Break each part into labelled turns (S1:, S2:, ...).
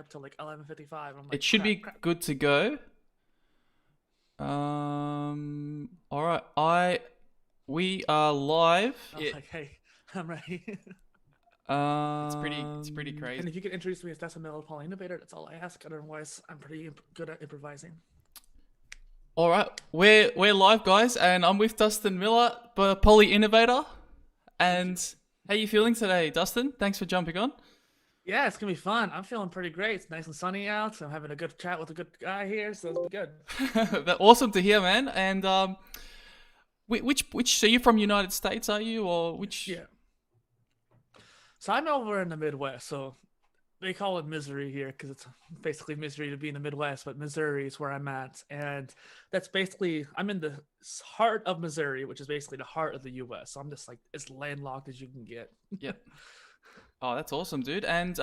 S1: up till like 11:55. I'm
S2: It
S1: like,
S2: should
S1: crap,
S2: be
S1: crap.
S2: good to go. All right. We are live.
S1: I was like, hey, I'm ready.
S2: It's pretty crazy.
S1: And if you could introduce me as Dustin PolyInnovator, that's all I ask. Otherwise, I'm pretty good at improvising.
S2: All right, we're live, guys, and I'm with Dustin Miller, PolyInnovator.
S1: Thank you.
S2: And how you feeling today, Dustin? Thanks for jumping on.
S1: Yeah, it's gonna be fun. I'm feeling pretty great. It's nice and sunny out. So I'm having a good chat with a good guy here, so it'll be good.
S2: That's awesome to hear, man. And which so you're from United States, are you, or which?
S1: Yeah. So I'm over in the Midwest, so they call it misery here because it's basically misery to be in the Midwest, but Missouri is where I'm at. And that's basically, I'm in the heart of Missouri, which is basically the heart of the US. So I'm just like as landlocked as you can get.
S2: Yep. Oh, that's awesome, dude. And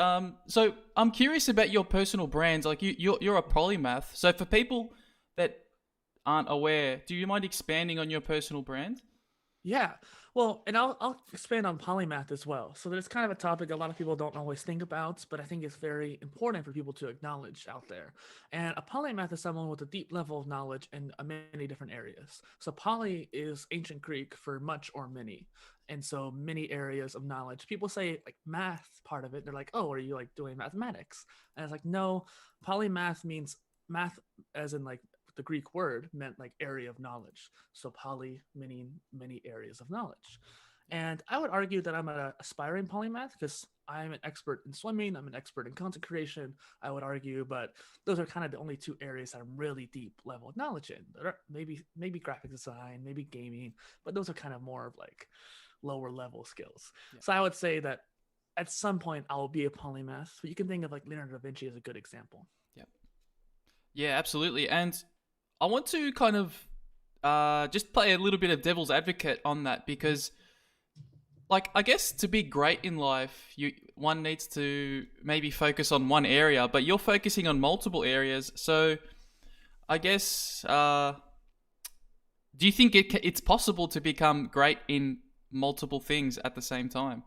S2: so I'm curious about your personal brands. Like you're a polymath. So for people that aren't aware, do you mind expanding on your personal brand?
S1: Yeah. Well, and I'll expand on polymath as well. So there's kind of a topic a lot of people don't always think about, but I think it's very important for people to acknowledge out there. And a polymath is someone with a deep level of knowledge in many different areas. So poly is ancient Greek for much or many. And so many areas of knowledge. People say like math part of it. They're like, oh, are you like doing mathematics? And it's like, no, polymath means math as in like the Greek word meant like area of knowledge. So poly meaning many areas of knowledge. And I would argue that I'm an aspiring polymath because I'm an expert in swimming, I'm an expert in content creation, I would argue, but those are kind of the only two areas I'm really deep level of knowledge in. Maybe graphic design, maybe gaming, but those are kind of more of like lower level skills.
S2: Yeah.
S1: So I would say that at some point I will be a polymath. But you can think of like Leonardo da Vinci as a good example.
S2: Yeah. Yeah, absolutely. And I want to kind of just play a little bit of devil's advocate on that because, like, I guess to be great in life, one needs to maybe focus on one area, but you're focusing on multiple areas. So, I guess, do you think it's possible to become great in multiple things at the same time?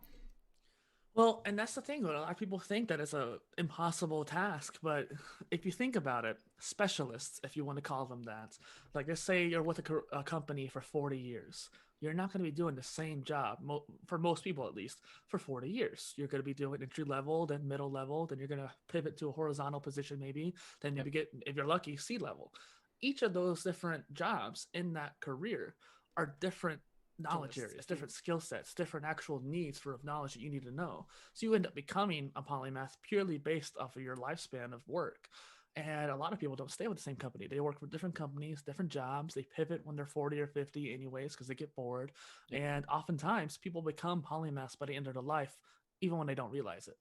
S1: Well, and that's the thing. A lot of people think that it's a impossible task, but if you think about it, specialists, if you want to call them that, like let's say you're with a company for 40 years, you're not going to be doing the same job for most people at least for 40 years. You're going to be doing entry level, then middle level, then you're going to pivot to a horizontal position maybe, then
S2: Yep.
S1: maybe get if you're lucky C level. Each of those different jobs in that career are different knowledge areas, different skill sets, different actual needs for knowledge that you need to know. So you end up becoming a polymath purely based off of your lifespan of work. And a lot of people don't stay with the same company. They work for different companies, different jobs. They pivot when they're 40 or 50 anyways because they get bored.
S2: Yep.
S1: And oftentimes people become polymaths by the end of their life, even when they don't realize it.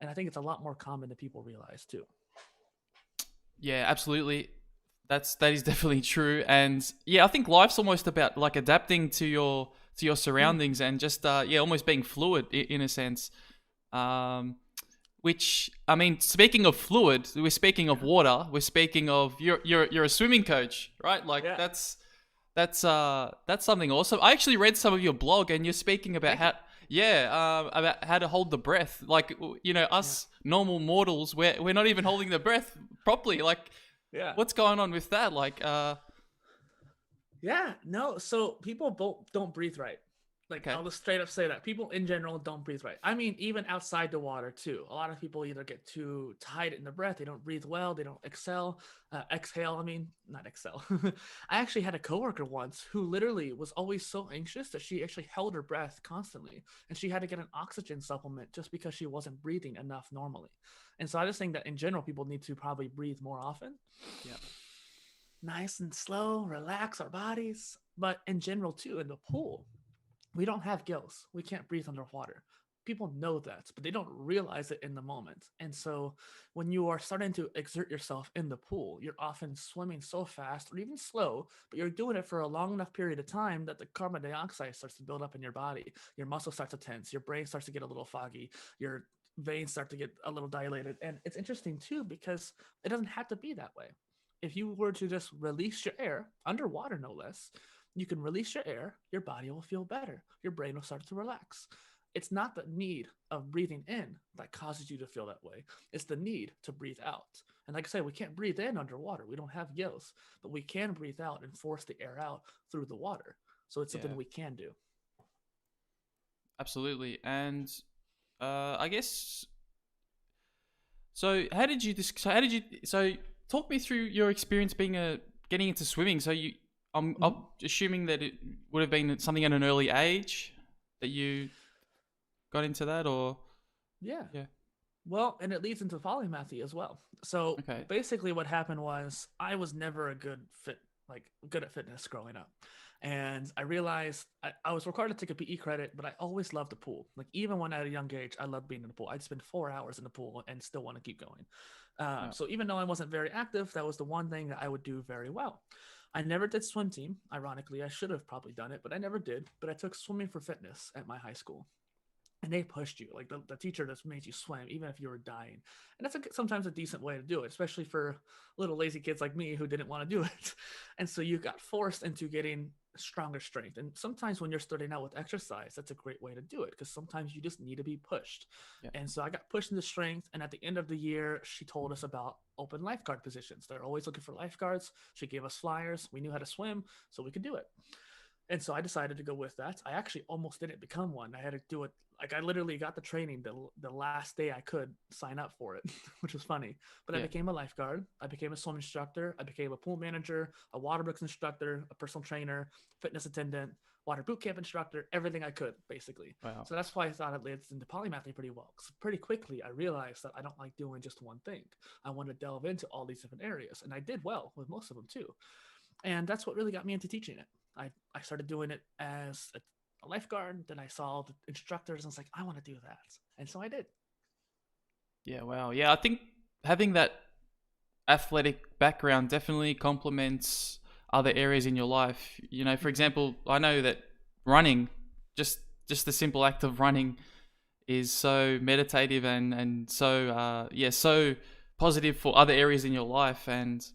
S1: And I think it's a lot more common than people realize too.
S2: Yeah, absolutely. That is definitely true, and yeah, I think life's almost about like adapting to your
S1: Mm,
S2: surroundings and just yeah, almost being fluid in a sense. Um, which I mean, speaking of fluid, we're speaking of
S1: yeah.
S2: water. We're speaking of you're a swimming coach, right? Like
S1: Yeah.
S2: that's something awesome. I actually read some of your blog, and you're speaking about
S1: Thank you.
S2: how about how to hold the breath. Like
S1: Yeah.
S2: us normal mortals, we're not even holding the breath properly. Like
S1: Yeah.
S2: what's going on with that? Like
S1: Yeah, no. So people don't breathe right. Like
S2: okay,
S1: I'll just straight up say that people in general don't breathe right. I mean, even outside the water too. A lot of people either get too tight in the breath, they don't breathe well, they don't exhale. I mean, not excel. I actually had a coworker once who literally was always so anxious that she actually held her breath constantly, and she had to get an oxygen supplement just because she wasn't breathing enough normally. And so I just think that in general, people need to probably breathe more often,
S2: yeah,
S1: nice and slow, relax our bodies. But in general, too, in the pool, we don't have gills. We can't breathe underwater. People know that, but they don't realize it in the moment. And so when you are starting to exert yourself in the pool, you're often swimming so fast or even slow, but you're doing it for a long enough period of time that the carbon dioxide starts to build up in your body. Your muscles start to tense, your brain starts to get a little foggy, your veins start to get a little dilated. And it's interesting too because it doesn't have to be that way. If you were to just release your air underwater, no less, you can release your air, your body will feel better, your brain will start to relax. it's not the need of breathing in that causes you to feel that way. It's the need to breathe out. And like I say, we can't breathe in underwater. We don't have gills, but we can breathe out and force the air out through the water. So it's something
S2: Yeah,
S1: we can do.
S2: absolutely. And I guess so. How did you? So how did you? So talk me through your experience being getting into swimming. So I'm
S1: Mhm.
S2: assuming that it would have been something at an early age that you got into that, or
S1: Yeah.
S2: yeah.
S1: Well, and it leads into polymathy as well. So
S2: Okay.
S1: basically, what happened was I was never a good at fitness growing up, and I realized I was required to take a PE credit, but I always loved the pool. Like even when at a young age, I loved being in the pool. I'd spend 4 hours in the pool and still want to keep going.
S2: Yeah.
S1: So even though I wasn't very active, that was the one thing that I would do very well. I never did swim team. Ironically, I should have probably done it, but I never did. But I took swimming for fitness at my high school, and they pushed you, like the teacher just made you swim even if you were dying. And that's sometimes a decent way to do it, especially for little lazy kids like me who didn't want to do it. And so you got forced into getting stronger strength. And sometimes when you're starting out with exercise, that's a great way to do it, because sometimes you just need to be pushed.
S2: Yeah.
S1: And so I got pushed into strength, and at the end of the year she told us about open lifeguard positions. They're always looking for lifeguards. She gave us flyers. We knew how to swim, so we could do it. And so I decided to go with that. I actually almost didn't become one. I had to do it. Like I literally got the training the last day I could sign up for it, which was funny. But I
S2: Yeah.
S1: became a lifeguard. I became a swim instructor. I became a pool manager, a waterbrooks instructor, a personal trainer, fitness attendant, water boot camp instructor, everything I could basically.
S2: Wow.
S1: So that's why I thought it led into polymathy pretty well. Because pretty quickly I realized that I don't like doing just one thing. I want to delve into all these different areas, and I did well with most of them too. And that's what really got me into teaching it. I started doing it as a lifeguard. Then I saw the instructors and I was like, I want to do that. And so I did.
S2: Yeah. Wow. Yeah. I think having that athletic background definitely complements other areas in your life. You know, for
S1: Mm-hmm.
S2: example, I know that running, just just the simple act of running, is so meditative and so so positive for other areas in your life. And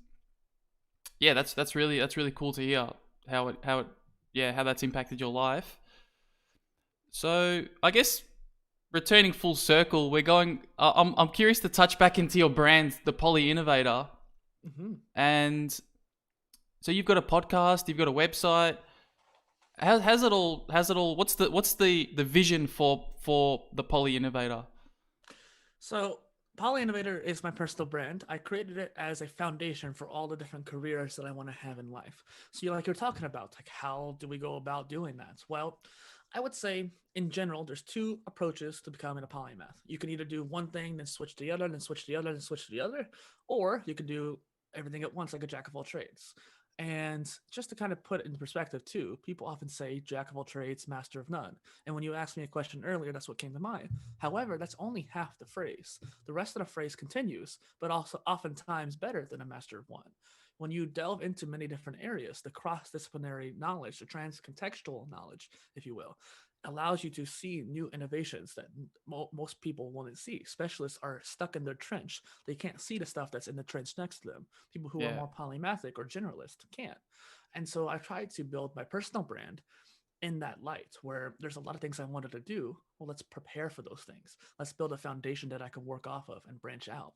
S2: yeah, that's really cool to hear how it how that's impacted your life. So I guess returning full circle, we're going. I'm curious to touch back into your brand, the PolyInnovator,
S1: Mm-hmm.
S2: and so you've got a podcast, you've got a website. How's it all? How's it all? What's the vision for the PolyInnovator?
S1: So PolyInnovator is my personal brand. I created it as a foundation for all the different careers that I want to have in life. So you're talking about, like, how do we go about doing that? Well, I would say in general, there's two approaches to becoming a polymath. You can either do one thing, then switch to the other, then switch to the other, then switch to the other, or you can do everything at once, like a jack of all trades. And just to kind of put it into perspective, too, people often say jack of all trades, master of none. And when you asked me a question earlier, that's what came to mind. However, that's only half the phrase. The rest of the phrase continues, but also oftentimes better than a master of one. When you delve into many different areas, the cross disciplinary knowledge, the trans contextual knowledge, if you will, allows you to see new innovations that most people wouldn't see. Specialists are stuck in their trench. They can't see the stuff that's in the trench next to them. People who are
S2: Yeah,
S1: more polymathic or generalist can't. And so I tried to build my personal brand in that light, where there's a lot of things I wanted to do. Well, let's prepare for those things. Let's build a foundation that I can work off of and branch out.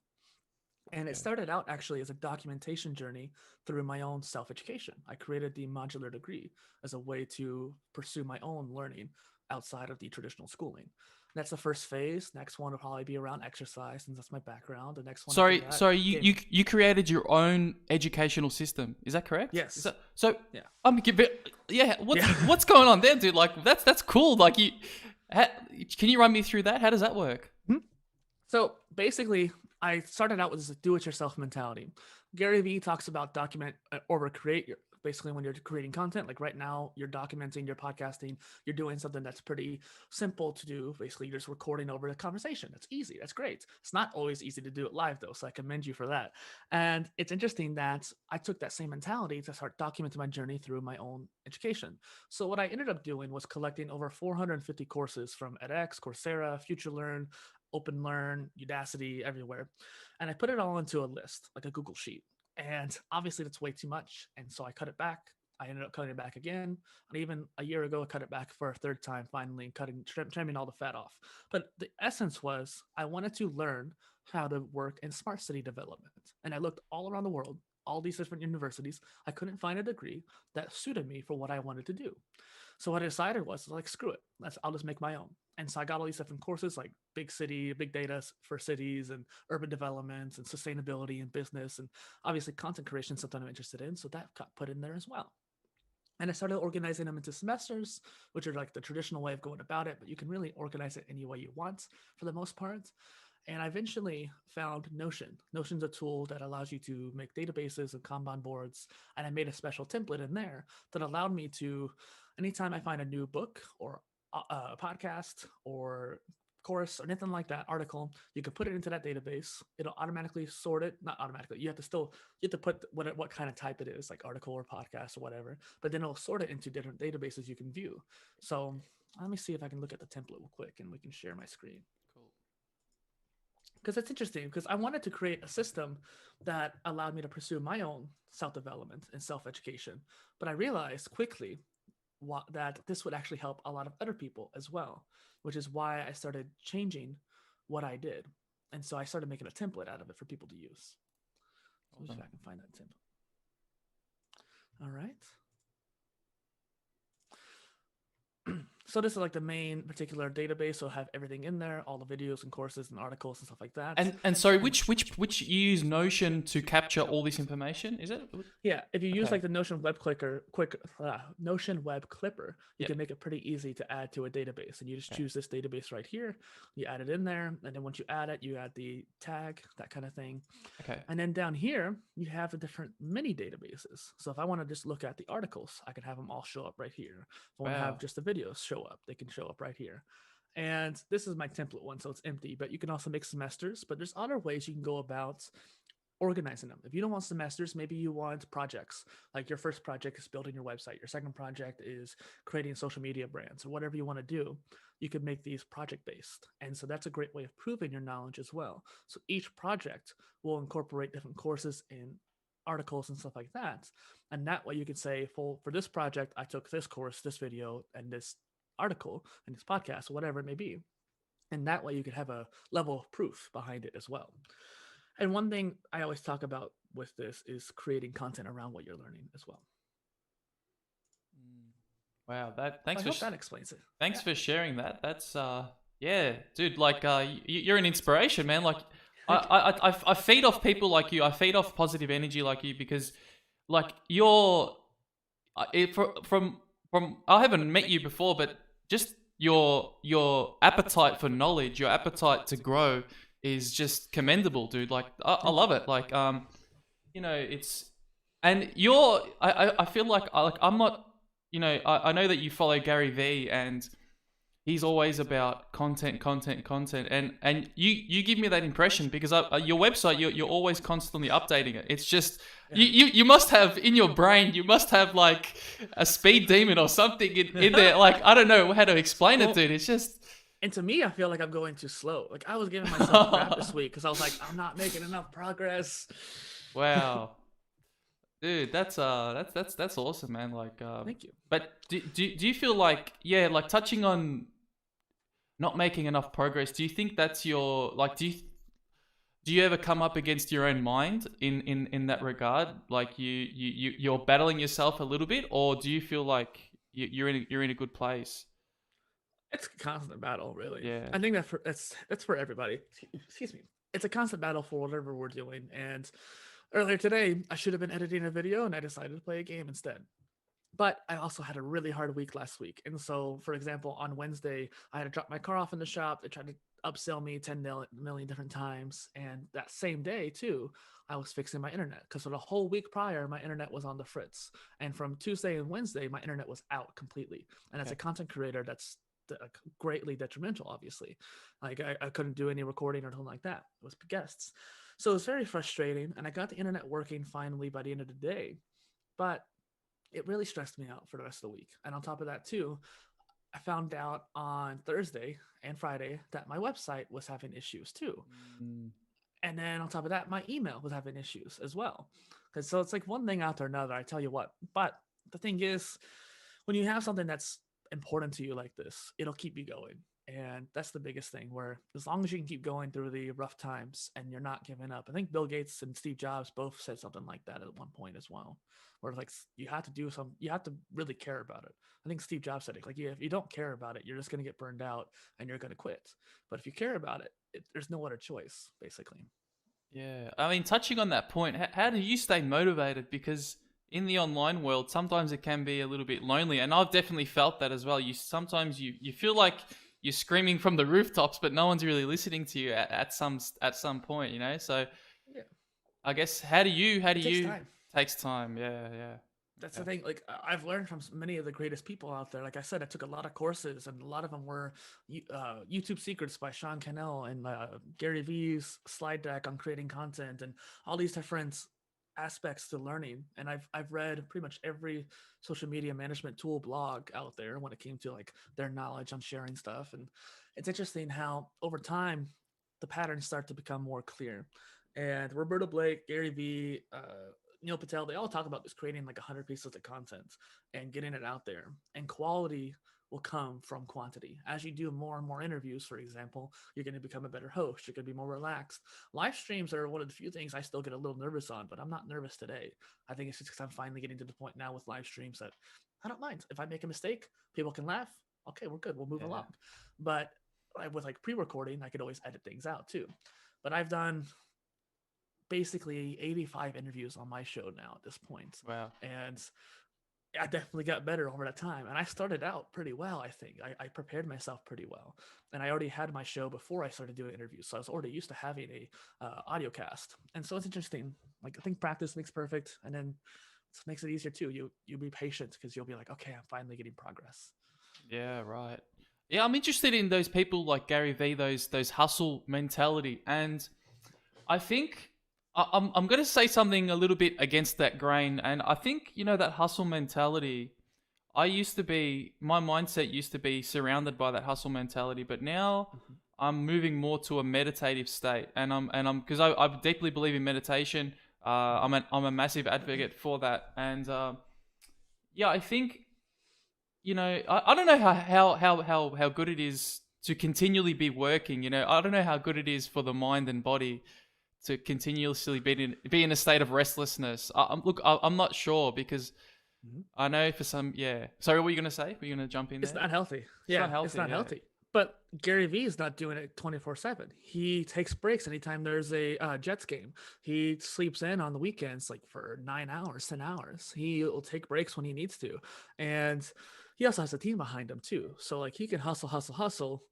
S1: And it
S2: yeah,
S1: started out actually as a documentation journey through my own self education. I created the Modular Degree as a way to pursue my own learning outside of the traditional schooling. That's the first phase. Next one will probably be around exercise, since that's my background. The next one after
S2: Sorry,
S1: that,
S2: sorry. You you
S1: gaming.
S2: you created your own educational system. Is that correct? Is
S1: Yes.
S2: that so?
S1: Yeah.
S2: Yeah. What's
S1: Yeah.
S2: what's going on there, dude? Like that's cool. Like ha, can you run me through that? How does that work?
S1: So basically, I started out with this do-it-yourself mentality. Gary Vee talks about document or create. Basically, when you're creating content, like right now, you're documenting, you're podcasting, you're doing something that's pretty simple to do. Basically, you're just recording over the conversation. That's easy. That's great. It's not always easy to do it live, though, so I commend you for that. And it's interesting that I took that same mentality to start documenting my journey through my own education. So what I ended up doing was collecting over 450 courses from edX, Coursera, FutureLearn, OpenLearn, Udacity, everywhere. And I put it all into a list, like a Google Sheet. And obviously, that's way too much. And so I cut it back. I ended up cutting it back again. And even a year ago, I cut it back for a third time, finally trimming all the fat off. But the essence was I wanted to learn how to work in smart city development. And I looked all around the world, all these different universities. I couldn't find a degree that suited me for what I wanted to do. So what I decided was like, screw it. I'll just make my own. And so I got all these different courses like big data for cities and urban development and sustainability and business. And obviously content creation is something I'm interested in. So that got put in there as well. And I started organizing them into semesters, which are like the traditional way of going about it, but you can really organize it any way you want for the most part. And I eventually found Notion. Notion's a tool that allows you to make databases and Kanban boards. And I made a special template in there that allowed me to, anytime I find a new book or a podcast or course or anything like that, article, you can put it into that database. It'll automatically sort it. Not automatically. You have to put what kind of type it is, like article or podcast or whatever. But then it'll sort it into different databases you can view. So let me see if I can look at the template real quick and we can share my screen. Because it's interesting because I wanted to create a system that allowed me to pursue my own self-development and self-education. But I realized quickly that this would actually help a lot of other people as well, which is why I started changing what I did. And so I started making a template out of it for people to use. Let me see if I can find that template. All right. So this is like the main particular database. So I have everything in there, all the videos and courses and articles and stuff like that.
S2: And sorry, which you use Notion to capture all this information? Is it?
S1: Yeah, if you use like the Notion Web Notion Web Clipper, you can make it pretty easy to add to a database. And you just choose this database right here. You add it in there, and then once you add it, you add the tag, that kind of thing.
S2: Okay.
S1: And then down here, you have the different mini databases. So if I want to just look at the articles, I can have them all show up right here. If I want to have just the videos show up, they can show up right here. And this is my template one, so it's empty, but you can also make semesters, but there's other ways you can go about organizing them. If you don't want semesters, maybe you want projects. Like your first project is building your website. Your second project is creating social media brands or whatever you want to do. You could make these project based. And so that's a great way of proving your knowledge as well. So each project will incorporate different courses and articles and stuff like that. And that way you can say, for this project, I took this course, this video, and this article, and this podcast, or whatever it may be. And that way you could have a level of proof behind it as well. And one thing I always talk about with this is creating content around what you're learning as well.
S2: Wow, that
S1: explains it.
S2: Thanks for sharing that. That's yeah, dude. Like you're an inspiration, man. Like I feed off people like you. I feed off positive energy like you because like you're from I haven't met you before, but just your appetite for knowledge, your appetite to grow is just commendable, dude. Like I love it. Like you know, it's and you're I feel like I'm not, you know, I know that you follow Gary Vee and he's always about content, and you give me that impression because your website, you're always constantly updating it. It's just you must have in your brain, you must have like a speed demon or something in there. Like I don't know how to explain it, dude. It's just.
S1: And to me, I feel like I'm going too slow. Like I was giving myself crap this week because I was like, I'm not making enough progress.
S2: Wow. Dude, that's awesome, man. Like,
S1: thank you.
S2: But do you feel like, yeah, like touching on not making enough progress? Do you think that's your like? Do you ever come up against your own mind in that regard? Like you're battling yourself a little bit, or do you feel like you're in a good place?
S1: It's a constant battle, really.
S2: Yeah.
S1: I think that's for everybody. Excuse me. It's a constant battle for whatever we're doing. And earlier today, I should have been editing a video and I decided to play a game instead. But I also had a really hard week last week. And so, for example, on Wednesday, I had to drop my car off in the shop. They tried to upsell me 10 million different times. And that same day, too, I was fixing my internet. Because for the whole week prior, my internet was on the fritz. And from Tuesday and Wednesday, my internet was out completely. And as a content creator, that's greatly detrimental, obviously. Like I couldn't do any recording or anything like that. It was guests. So it was very frustrating. And I got the internet working finally by the end of the day. But it really stressed me out for the rest of the week. And on top of that, too, I found out on Thursday and Friday that my website was having issues, too. And then on top of that, my email was having issues as well. So it's like one thing after another, I tell you what. But the thing is, when you have something that's important to you like this, it'll keep you going. And that's the biggest thing, where as long as you can keep going through the rough times and you're not giving up. I think Bill Gates and Steve Jobs both said something like that at one point as well, where like you have to do some, you have to really care about it. I think Steve Jobs said it like, yeah, if you don't care about it, you're just going to get burned out and you're going to quit. But if you care about it, there's no other choice, basically.
S2: Yeah, I mean, touching on that point, how do you stay motivated? Because in the online world, sometimes it can be a little bit lonely, and I've definitely felt that as well. You sometimes you feel like you're screaming from the rooftops, but no one's really listening to you at some point, you know. So
S1: Yeah,
S2: I guess how do
S1: it takes
S2: you
S1: time.
S2: takes time? Yeah, yeah,
S1: That's the
S2: yeah.
S1: thing. Like I've learned from many of the greatest people out there. Like I said, I took a lot of courses, and a lot of them were YouTube Secrets by Sean Cannell and Gary Vee's slide deck on creating content, and all these different aspects to learning. And I've read pretty much every social media management tool blog out there when it came to like their knowledge on sharing stuff. And it's interesting how over time the patterns start to become more clear. And Roberto Blake, Gary Vee, Neil Patel, they all talk about this creating like 100 pieces of content and getting it out there. And quality will come from quantity. As you do more and more interviews, for example, you're going to become a better host. You're going to be more relaxed. Live streams are one of the few things I still get a little nervous on, but I'm not nervous today. I think it's just because I'm finally getting to the point now with live streams that I don't mind. If I make a mistake, people can laugh. Okay, we're good. We'll move
S2: Yeah.
S1: along. But with like pre-recording, I could always edit things out too. But I've done basically 85 interviews on my show now at this point.
S2: Wow.
S1: And I definitely got better over that time. And I started out pretty well, I think. I prepared myself pretty well. And I already had my show before I started doing interviews. So I was already used to having a audio cast. And so it's interesting. Like I think practice makes perfect. And then it makes it easier too. You'll be patient because you'll be like, okay, I'm finally getting progress.
S2: Yeah, right. Yeah, I'm interested in those people like Gary Vee, those hustle mentality, and I think I'm going to say something a little bit against that grain, and I think that hustle mentality. I used to be my mindset used to be surrounded by that hustle mentality, but now
S1: Mhm.
S2: I'm moving more to a meditative state, and I'm because I deeply believe in meditation. I'm a massive advocate for that, and yeah, I think I don't know how good it is to continually be working. I don't know how good it is for the mind and body to continuously be in a state of restlessness. I'm not sure because
S1: Mhm.
S2: I know for some, yeah. Sorry, what were you gonna say? Were you gonna jump in
S1: It's
S2: there?
S1: not healthy.
S2: It's not
S1: Yeah, it's
S2: healthy.
S1: not
S2: Yeah.
S1: healthy. But Gary Vee is not doing it 24/7. He takes breaks anytime there's a Jets game. He sleeps in on the weekends like for 9 hours, 10 hours. He will take breaks when he needs to, and he also has a team behind him too. So like he can hustle, hustle, hustle,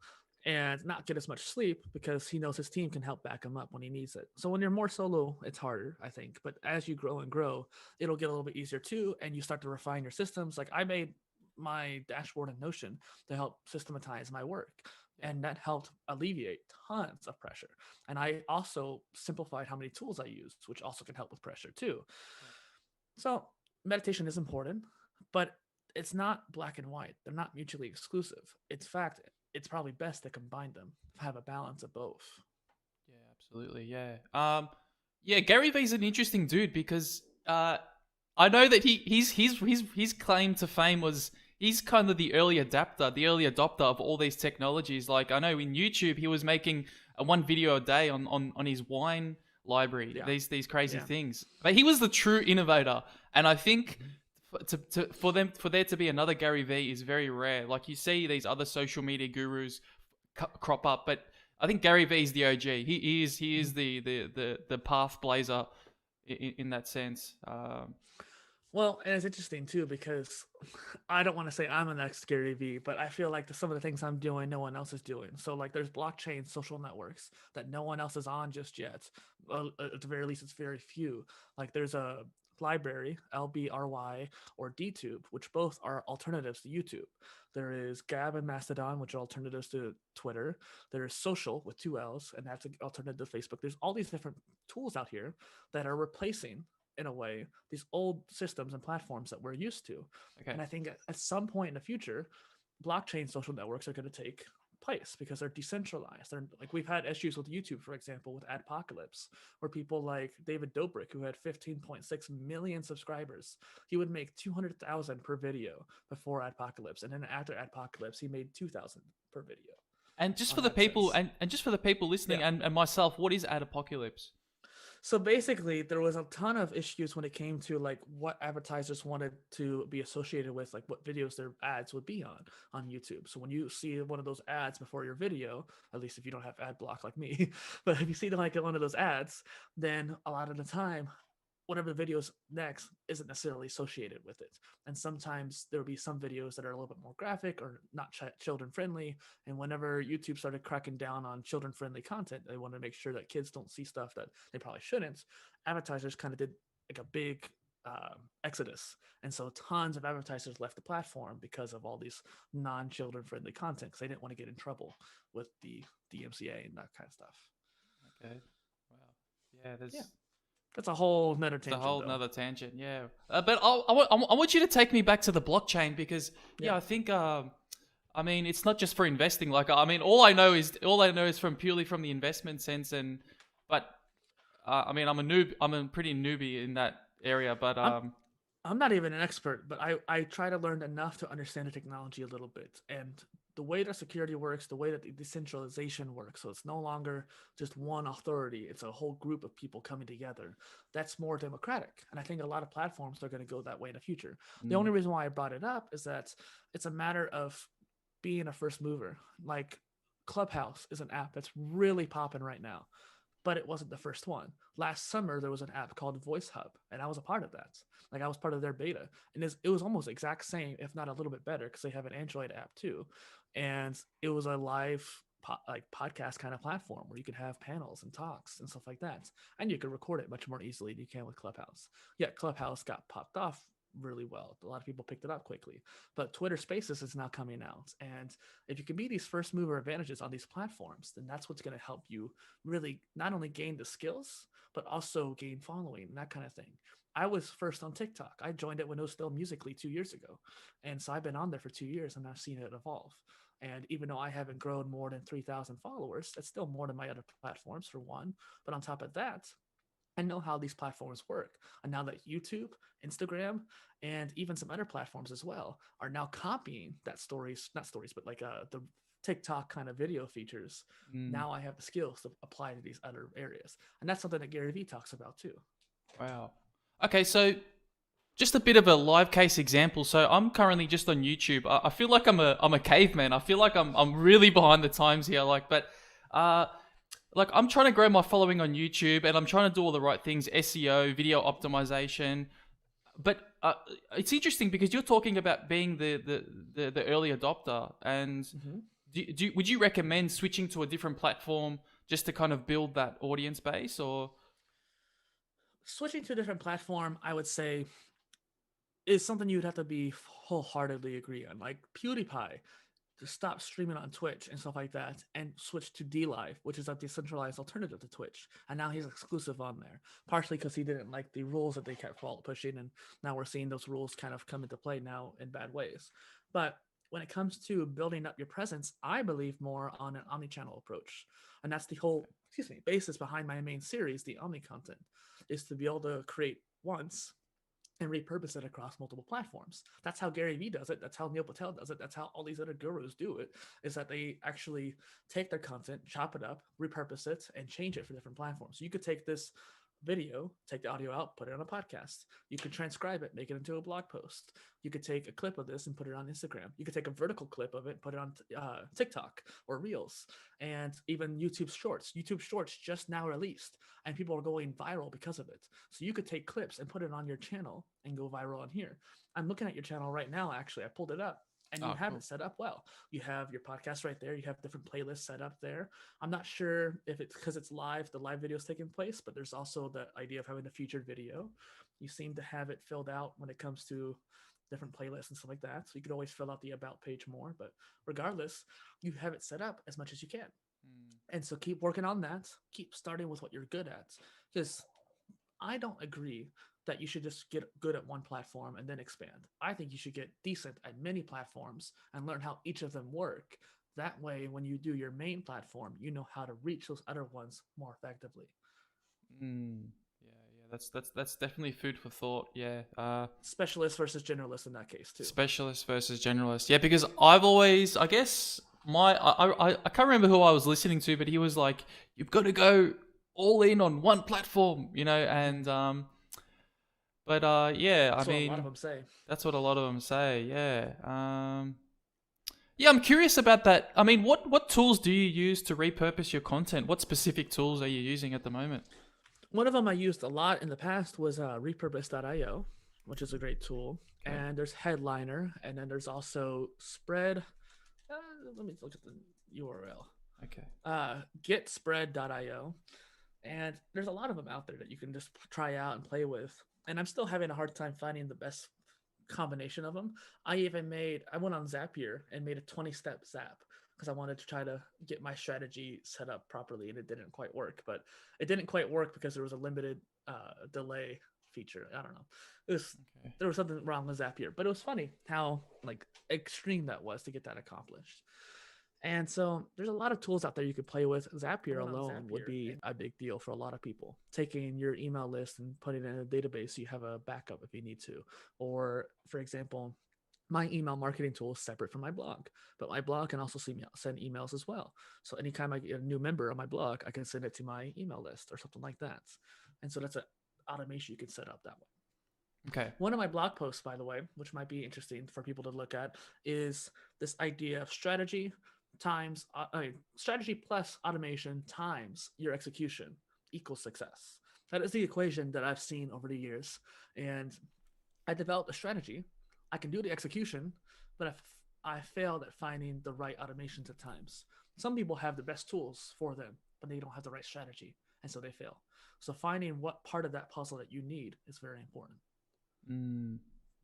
S1: and not get as much sleep because he knows his team can help back him up when he needs it. So when you're more solo, it's harder, I think. But as you grow and grow, it'll get a little bit easier too, and you start to refine your systems. Like I made my dashboard in Notion to help systematize my work.
S2: Yeah.
S1: And that helped alleviate tons of pressure. And I also simplified how many tools I used, which also can help with pressure too.
S2: Yeah.
S1: So meditation is important, but it's not black and white. They're not mutually exclusive. In fact, it's probably best to combine them, have a balance of both.
S2: Yeah, absolutely. Yeah. Yeah, Gary Vee's an interesting dude because I know that his claim to fame was he's kind of the early adopter of all these technologies. Like I know in YouTube he was making one video a day on his wine library.
S1: Yeah.
S2: These crazy
S1: Yeah.
S2: things. But he was the true innovator, and I think
S1: Mhm.
S2: for there to be another Gary Vee is very rare. Like you see these other social media gurus crop up, but I think Gary Vee is the OG. He is
S1: Mhm.
S2: the path blazer in that sense.
S1: Well, and it's interesting too because I don't want to say I'm the next Gary Vee, but I feel like some of the things I'm doing, no one else is doing. So like, there's blockchain social networks that no one else is on just yet. Well, at the very least, it's very few. Like there's a library, LBRY or DTube, which both are alternatives to YouTube. There is Gab and Mastodon, which are alternatives to Twitter. There is Social with two L's, and that's an alternative to Facebook. There's all these different tools out here that are replacing in a way these old systems and platforms that we're used to.
S2: Okay.
S1: And I think at some point in the future, blockchain social networks are going to take place because they're decentralized. They're like, we've had issues with YouTube, for example, with Adpocalypse, where people like David Dobrik, who had 15.6 million subscribers, he would make 200,000 per video before Adpocalypse, and then after Adpocalypse, he made 2,000 per video
S2: And just for
S1: on
S2: the people
S1: AdSense.
S2: and just for the people listening
S1: Yeah.
S2: and myself, what is ad apocalypse?
S1: So basically, there was a ton of issues when it came to like what advertisers wanted to be associated with, like what videos their ads would be on YouTube. So when you see one of those ads before your video, at least if you don't have ad block like me, but if you see like one of those ads, then a lot of the time whatever the video's next isn't necessarily associated with it. And sometimes there'll be some videos that are a little bit more graphic or not children friendly. And whenever YouTube started cracking down on children friendly content, they wanted to make sure that kids don't see stuff that they probably shouldn't. Advertisers kind of did like a big exodus. And so tons of advertisers left the platform because of all these non-children friendly content because they didn't want to get in trouble with the DMCA and that kind of stuff.
S2: Okay. Wow. Yeah,
S1: Yeah. That's a whole nother tangent.
S2: It's a whole
S1: though.
S2: nother tangent, yeah. But I want you to take me back to the blockchain because yeah, I think I mean it's not just for investing. Like I mean, all I know is from purely from the investment sense, and but I mean I'm a pretty newbie in that area, but
S1: I'm not even an expert, but I try to learn enough to understand the technology a little bit and the way that security works, the way that the decentralization works. So it's no longer just one authority, it's a whole group of people coming together. That's more democratic. And I think a lot of platforms are going to go that way in the future. The only reason why I brought it up is that it's a matter of being a first mover. Like Clubhouse is an app that's really popping right now, but it wasn't the first one. Last summer, there was an app called Voice Hub, and I was a part of that. Like I was part of their beta, and it was almost exact same, if not a little bit better, because they have an Android app too, and it was a live podcast kind of platform where you could have panels and talks and stuff like that, and you could record it much more easily than you can with Clubhouse. Yeah, Clubhouse got popped off really well. A lot of people picked it up quickly, but Twitter Spaces is now coming out, and if you can be these first mover advantages on these platforms, then that's what's going to help you really not only gain the skills but also gain following and that kind of thing. I was first on TikTok. I joined it when it was still Musically 2 years ago, and so I've been on there for 2 years and I've seen it evolve. And even though I haven't grown more than 3,000 followers, that's still more than my other platforms for one. But on top of that, I know how these platforms work. And now that YouTube, Instagram, and even some other platforms as well are now copying that not stories, but like the TikTok kind of video features. Now I have the skills to apply to these other areas. And that's something that Gary Vee talks about too.
S2: wow. Okay, so just a bit of a live case example. So I'm currently just on YouTube. I feel like I'm a caveman. I feel like I'm really behind the times here. Like I'm trying to grow my following on YouTube, and I'm trying to do all the right things: SEO, video optimization. But it's interesting because you're talking about being the early adopter, and would you recommend switching to a different platform just to kind of build that audience base, or?
S1: Switching to a different platform, I would say, is something you'd have to be wholeheartedly agree on. Like PewDiePie to stop streaming on Twitch and stuff like that and switch to DLive, which is a decentralized alternative to Twitch. And now he's exclusive on there, partially because he didn't like the rules that they kept pushing. And now we're seeing those rules kind of come into play now in bad ways. But when it comes to building up your presence, I believe more on an omni-channel approach. And that's the whole, basis behind my main series, the Omni content, is to be able to create once and repurpose it across multiple platforms. That's how Gary Vee does it. That's how Neil Patel does it. That's how all these other gurus do it, is that they actually take their content, chop it up, repurpose it, and change it for different platforms. So you could take this video, take the audio out, put it on a podcast. You could transcribe it, make it into a blog post. You could take a clip of this and put it on Instagram. You could take a vertical clip of it, put it on TikTok or Reels, and even YouTube Shorts. YouTube Shorts just now released, and people are going viral because of it. So you could take clips and put it on your channel and go viral on here. I'm looking at your channel right now, actually. I pulled it up. And you have it set up well. You have your podcast right there. You have different playlists set up there. I'm not sure if it's because it's live, the live video is taking place, but there's also the idea of having a featured video. You seem to have it filled out when it comes to different playlists and stuff like that. So you could always fill out the about page more, but regardless, you have it set up as much as you can. And so keep working on that. Keep starting with what you're good at, because I don't agree that you should just get good at one platform and then expand. I think you should get decent at many platforms and learn how each of them work, That way, when you do your main platform, you know how to reach those other ones more effectively.
S2: Mm. Yeah, that's definitely food for thought. Yeah.
S1: Specialist versus generalist in that case too.
S2: Specialist versus generalist. Yeah, because I've always, I guess, I can't remember who I was listening to, but he was like, "You've got to go all in on one platform," and but yeah, I
S1: That's what a lot of
S2: mean,
S1: them say.
S2: that's what a lot of them say. Yeah. Yeah, I'm curious about that. I mean, what tools do you use to repurpose your content? What specific tools are you using at the moment?
S1: One of them I used a lot in the past was Repurpose.io, which is a great tool.
S2: Okay.
S1: And there's Headliner, and then there's also Spread. Let me look at the URL.
S2: Okay.
S1: Getspread.io. And there's a lot of them out there that you can just try out and play with. And I'm still having a hard time finding the best combination of them. I went on Zapier and made a 20-step zap because I wanted to try to get my strategy set up properly, and it didn't quite work. But it didn't quite work because there was a limited delay feature. I don't know. There was something wrong with Zapier, but it was funny how like extreme that was to get that accomplished. And so there's a lot of tools out there you could play with. Zapier alone would be a big deal for a lot of people. Taking your email list and putting it in a database so you have a backup if you need to. Or, for example, my email marketing tool is separate from my blog, but my blog can also send emails as well. So anytime I get a new member on my blog, I can send it to my email list or something like that. And so that's an automation you can set up that way.
S2: Okay.
S1: One of my blog posts, by the way, which might be interesting for people to look at, is this idea of strategy plus automation times your execution equals success. That is the equation that I've seen over the years. And I developed a strategy. I can do the execution, but I failed at finding the right automations at times. Some people have the best tools for them, but they don't have the right strategy, and so they fail. So finding what part of that puzzle that you need is very important.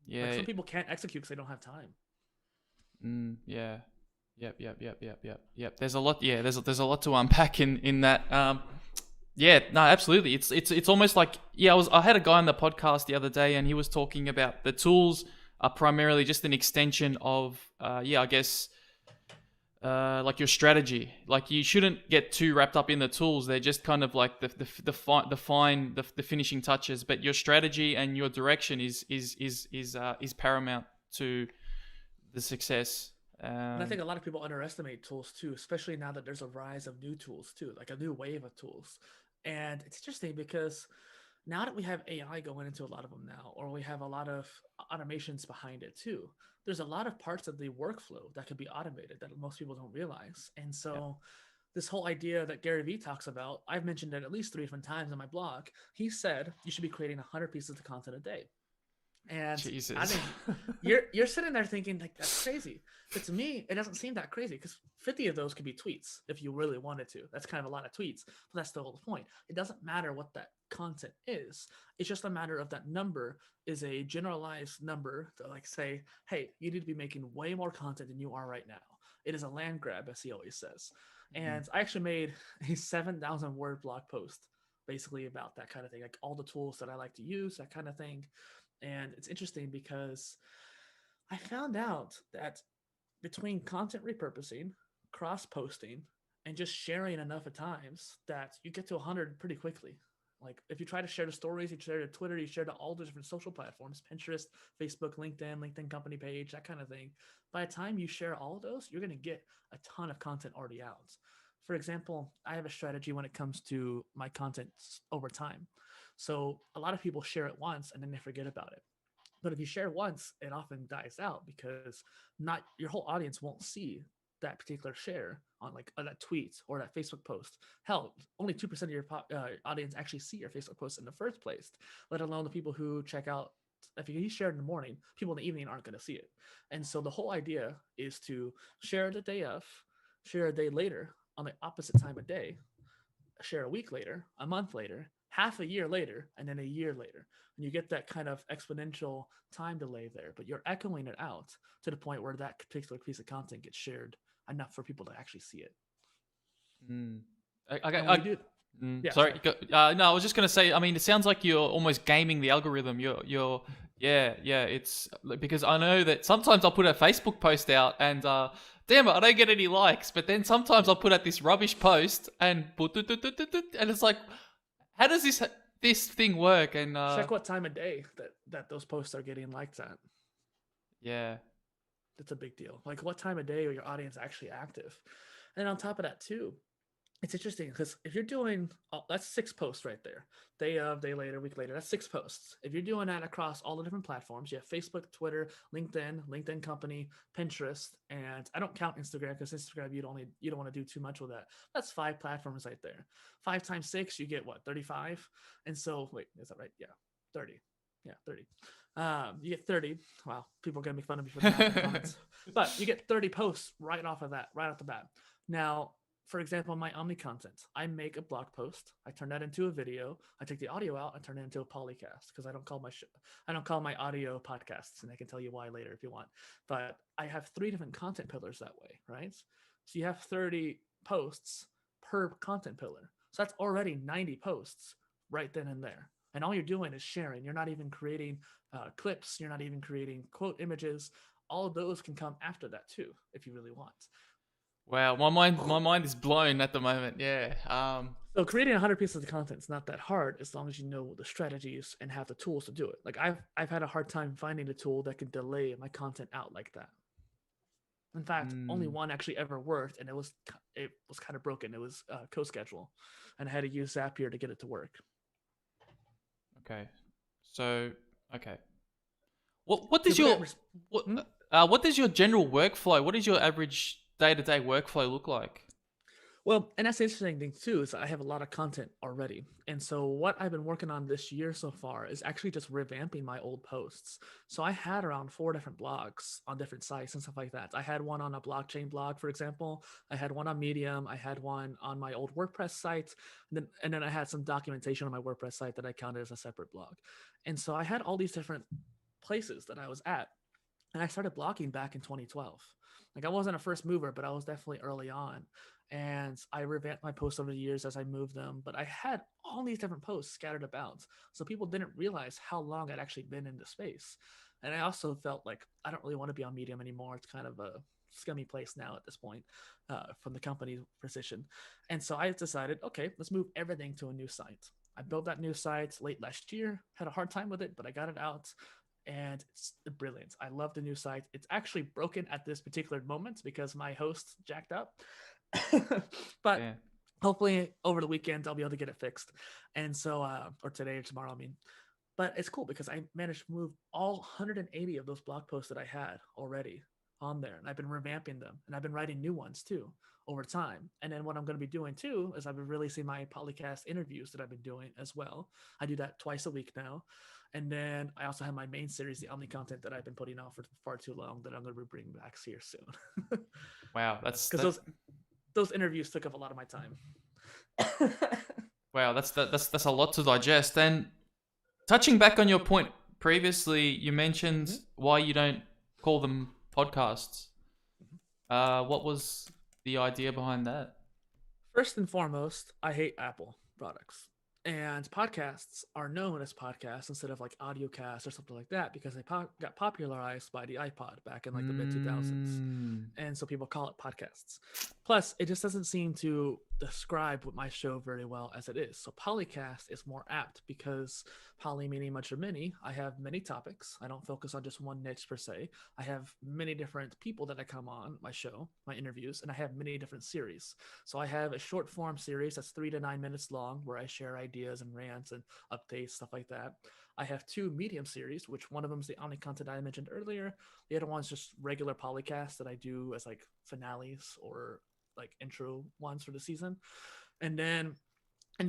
S2: Yeah.
S1: Like some people can't execute because they don't have time.
S2: Yeah. Yep. There's a lot. Yeah, there's a lot to unpack in that. Yeah, no, absolutely. It's almost like, yeah. I had a guy on the podcast the other day, and he was talking about the tools are primarily just an extension of, I guess, like your strategy. Like you shouldn't get too wrapped up in the tools. They're just kind of like the finishing touches. But your strategy and your direction is paramount to the success.
S1: And I think a lot of people underestimate tools too, especially now that there's a rise of new tools too, like a new wave of tools. And it's interesting because now that we have AI going into a lot of them now, or we have a lot of automations behind it too, there's a lot of parts of the workflow that could be automated that most people don't realize. And so this whole idea that Gary Vee talks about, I've mentioned it at least 3 different times on my blog. He said you should be creating 100 pieces of content a day. And
S2: Jesus.
S1: I think you're sitting there thinking like that's crazy, but to me it doesn't seem that crazy because 50 of those could be tweets if you really wanted to. That's kind of a lot of tweets, but that's the whole point. It doesn't matter what that content is. It's just a matter of that number is a generalized number to like say, hey, you need to be making way more content than you are right now. It is a land grab, as he always says. And I actually made a 7,000 word blog post basically about that kind of thing, like all the tools that I like to use, that kind of thing. And it's interesting because I found out that between content repurposing, cross-posting, and just sharing enough at times that you get to 100 pretty quickly. Like if you try to share the stories, you share to Twitter, you share to all the different social platforms, Pinterest, Facebook, LinkedIn company page, that kind of thing. By the time you share all of those, you're going to get a ton of content already out. For example, I have a strategy when it comes to my content over time. So a lot of people share it once and then they forget about it. But if you share once, it often dies out because not your whole audience won't see that particular share on like that tweet or that Facebook post. Hell, only 2% of your audience actually see your Facebook post in the first place, let alone the people who check out. If you share it in the morning, people in the evening aren't going to see it. And so the whole idea is to share the day of, share a day later on the opposite time of day, share a week later, a month later, half a year later, and then a year later. And you get that kind of exponential time delay there, but you're echoing it out to the point where that particular piece of content gets shared enough for people to actually see it.
S2: Sorry. No, I was just gonna say. I mean, it sounds like you're almost gaming the algorithm. It's because I know that sometimes I'll put a Facebook post out and damn it, I don't get any likes. But then sometimes I'll put out this rubbish post and it's like, how does this thing work? And
S1: Check what time of day that those posts are getting liked at.
S2: yeah,
S1: That's a big deal. Like, what time of day are your audience actually active? And on top of that too, it's interesting because if you're doing that's 6 posts right there, day of, day later, week later, that's 6 posts. If you're doing that across all the different platforms, you have Facebook, Twitter, LinkedIn Company, Pinterest, and I don't count Instagram because Instagram you don't want to do too much with that. That's 5 platforms right there. 5 times 6, you get what, 35? And so wait, is that right? Yeah, 30. Yeah, 30. You get 30. Wow, people are gonna make fun of me for the math in the comments. But you get 30 posts right off of that, right off the bat. Now, for example, my Omni content, I make a blog post, I turn that into a video, I take the audio out, I turn it into a Polycast because I don't call my audio podcasts, and I can tell you why later if you want. But I have 3 different content pillars that way, right? So you have 30 posts per content pillar. So that's already 90 posts right then and there. And all you're doing is sharing. You're not even creating clips. You're not even creating quote images. All of those can come after that too, if you really want.
S2: wow, my mind is blown at the moment. Yeah.
S1: So creating 100 pieces of content is not that hard as long as you know the strategies and have the tools to do it. Like I've had a hard time finding a tool that can delay my content out like that. In fact, only one actually ever worked, and it was kind of broken. It was CoSchedule, and I had to use Zapier to get it to work.
S2: Okay. So okay. What does your what does your general workflow? What does your average day-to-day workflow look like?
S1: Well, and that's the interesting thing too, is I have a lot of content already. And so what I've been working on this year so far is actually just revamping my old posts. So I had around 4 different blogs on different sites and stuff like that. I had one on a blockchain blog, for example. I had one on Medium. I had one on my old WordPress site. And then I had some documentation on my WordPress site that I counted as a separate blog. And so I had all these different places that I was at. And I started blogging back in 2012. Like I wasn't a first mover, but I was definitely early on. And I revamped my posts over the years as I moved them, but I had all these different posts scattered about. So people didn't realize how long I'd actually been in the space. And I also felt like I don't really want to be on Medium anymore. It's kind of a scummy place now at this point from the company's position. And so I decided, okay, let's move everything to a new site. I built that new site late last year, had a hard time with it, but I got it out. And it's brilliant. I love the new site. It's actually broken at this particular moment because my host jacked up. But yeah. Hopefully over the weekend I'll be able to get it fixed. And so or today or tomorrow, I mean. But it's cool because I managed to move all 180 of those blog posts that I had already on there, and I've been revamping them, and I've been writing new ones too over time. And then what I'm going to be doing too is I've been releasing my Polycast interviews that I've been doing as well. I do that twice a week now. And then I also have my main series, the Omni content that I've been putting off for far too long, that I'm going to be bringing back here soon.
S2: Wow, that's
S1: because those interviews took up a lot of my time.
S2: Wow, that's a lot to digest. And touching back on your point previously, you mentioned why you don't call them podcasts. What was the idea behind that?
S1: First and foremost, I hate Apple products. And podcasts are known as podcasts instead of like audiocasts or something like that because they got popularized by the iPod back in like the mid 2000s. And so people call it podcasts. Plus, it just doesn't seem to describe what my show very well as it is. So Polycast is more apt because poly meaning much or many. I have many topics. I don't focus on just one niche per se. I have many different people that I come on my show, my interviews, and I have many different series. So I have a short form series that's 3 to 9 minutes long where I share ideas and rants and updates, stuff like that. I have 2 medium series, which one of them is the Omni content I mentioned earlier. The other one's just regular Polycast that I do as like finales or like intro ones for the season. And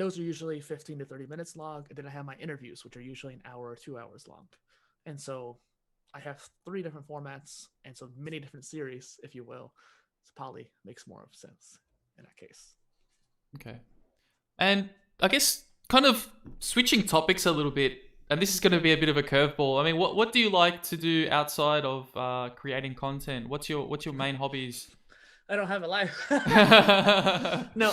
S1: those are usually 15 to 30 minutes long. And then I have my interviews, which are usually an hour or 2 hours long. And so I have 3 different formats and so many different series, if you will. So Poly makes more of sense in that case.
S2: Okay. And I guess kind of switching topics a little bit, and this is going to be a bit of a curveball. I mean, what do you like to do outside of creating content? What's your main hobbies?
S1: I don't have a life. No,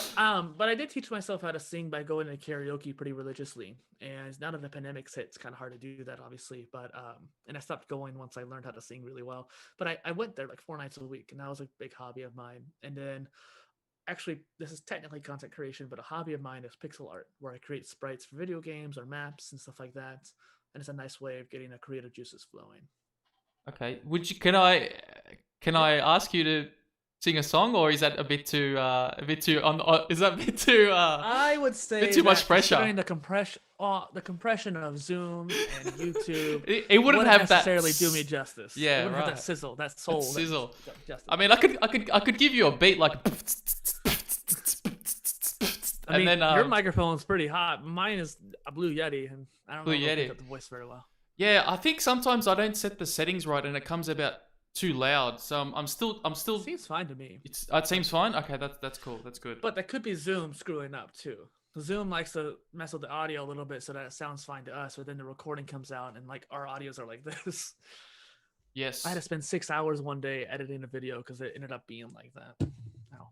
S1: but I did teach myself how to sing by going to karaoke pretty religiously. And now that the pandemic's hit, it's kind of hard to do that, obviously. But and I stopped going once I learned how to sing really well. But I went there like 4 nights a week, and that was a big hobby of mine. And then actually, this is technically content creation, but a hobby of mine is pixel art, where I create sprites for video games or maps and stuff like that. And it's a nice way of getting the creative juices flowing.
S2: Okay. Would you can I
S1: Yeah.
S2: ask you to sing a song, or is that a bit too on is that a bit too
S1: I would
S2: a bit
S1: say
S2: too much
S1: that
S2: pressure?
S1: considering the compression of Zoom and YouTube
S2: It wouldn't
S1: wouldn't
S2: have that
S1: necessarily do me justice. It
S2: yeah,
S1: wouldn't have
S2: right.
S1: that sizzle, that
S2: That
S1: soul,
S2: sizzle.
S1: that justice.
S2: I mean, I could give you a beat like
S1: I
S2: and
S1: mean,
S2: then
S1: your microphone's pretty hot. Mine is a Blue Yeti, and I don't know
S2: Blue
S1: if it'll pick
S2: Yeti.
S1: up the voice very well.
S2: Yeah, I think sometimes I don't set the settings right and it comes about too loud. So I'm still
S1: Seems fine to me.
S2: it seems fine. Okay, that's cool. That's good.
S1: But that could be Zoom screwing up too. Zoom likes to mess with the audio a little bit so that it sounds fine to us, but then the recording comes out and like our audios are like this. I had
S2: Yes.
S1: to spend 6 hours one day editing a video because it ended up being like that. Ow.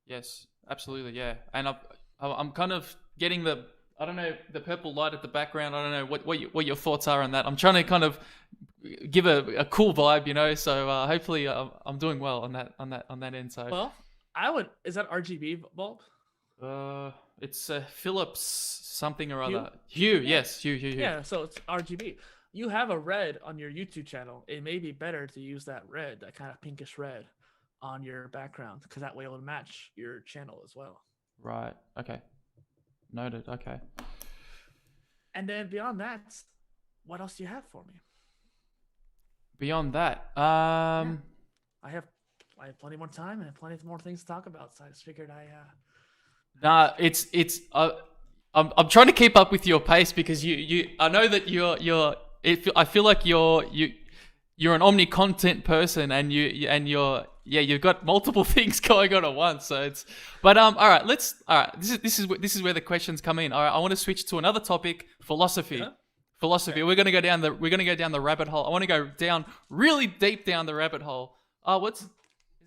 S2: Yes, absolutely, yeah. And I'm kind of getting the I don't know the purple light at the background. I don't know what your thoughts are on that. I'm trying to kind of give a cool vibe, you know. So hopefully I'm doing well on that end. So
S1: Well, I would. Is that RGB bulb?
S2: it's Philips something or
S1: Hue?
S2: other. Hue,
S1: Yeah.
S2: yes, Hue.
S1: Yeah, so it's RGB. You have a red on your YouTube channel. It may be better to use that red, that kind of pinkish red, on your background because that way it will match your channel as well.
S2: Right. Okay. Noted. Okay.
S1: And then beyond that, what else do you have for me?
S2: Beyond that,
S1: Yeah, I have I have plenty more time and plenty more things to talk about. So I just figured
S2: nah, it's I'm trying to keep up with your pace because I know that I feel like you're an omni content person and you've got multiple things going on at once. So it's but all right, this is where the questions come in. All right, I want to switch to another topic, philosophy.
S1: yeah.
S2: Philosophy.
S1: Okay.
S2: We're gonna go down the rabbit hole. I want to go down really deep down the rabbit hole. What's is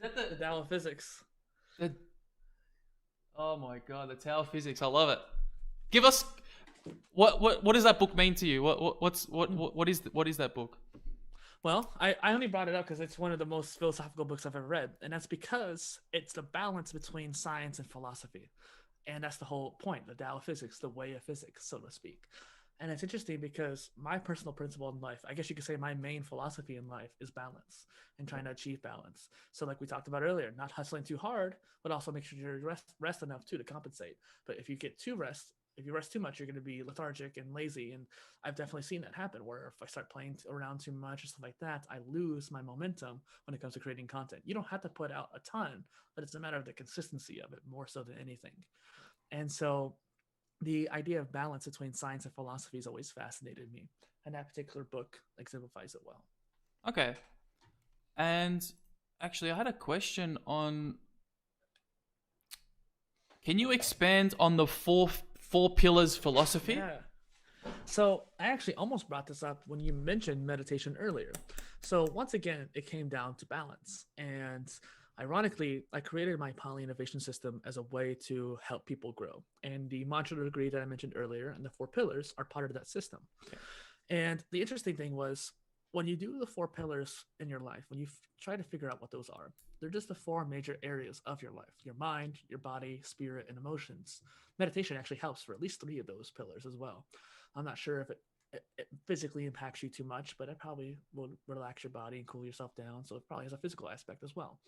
S2: that
S1: The Tao of Physics.
S2: the oh my god, the Tower of Physics. I love it. Give us what does that book mean to you? What is that book?
S1: Well, I only brought it up because it's one of the most philosophical books I've ever read. And that's because it's the balance between science and philosophy. And that's the whole point, the Tao of Physics, the way of physics, so to speak. And it's interesting because my personal principle in life, I guess you could say my main philosophy in life is balance and trying to achieve balance. So, like we talked about earlier, not hustling too hard, but also make sure you rest enough too to compensate. But if you get if you rest too much, you're going to be lethargic and lazy. And I've definitely seen that happen where if I start playing around too much or stuff like that, I lose my momentum when it comes to creating content. You don't have to put out a ton, but it's a matter of the consistency of it more so than anything. And so the idea of balance between science and philosophy has always fascinated me, and that particular book exemplifies it well.
S2: Okay. And actually, I had a question on. Can you expand on the four pillars philosophy?
S1: Yeah. So I actually almost brought this up when you mentioned meditation earlier. So once again, it came down to balance. And ironically, I created my poly innovation system as a way to help people grow. And the modular degree that I mentioned earlier and the 4 pillars are part of that system.
S2: Okay.
S1: And the interesting thing was when you do the 4 pillars in your life, when you try to figure out what those are, they're just the 4 major areas of your life: your mind, your body, spirit, and emotions. Meditation actually helps for at least 3 of those pillars as well. I'm not sure if it physically impacts you too much, but it probably will relax your body and cool yourself down. So it probably has a physical aspect as well.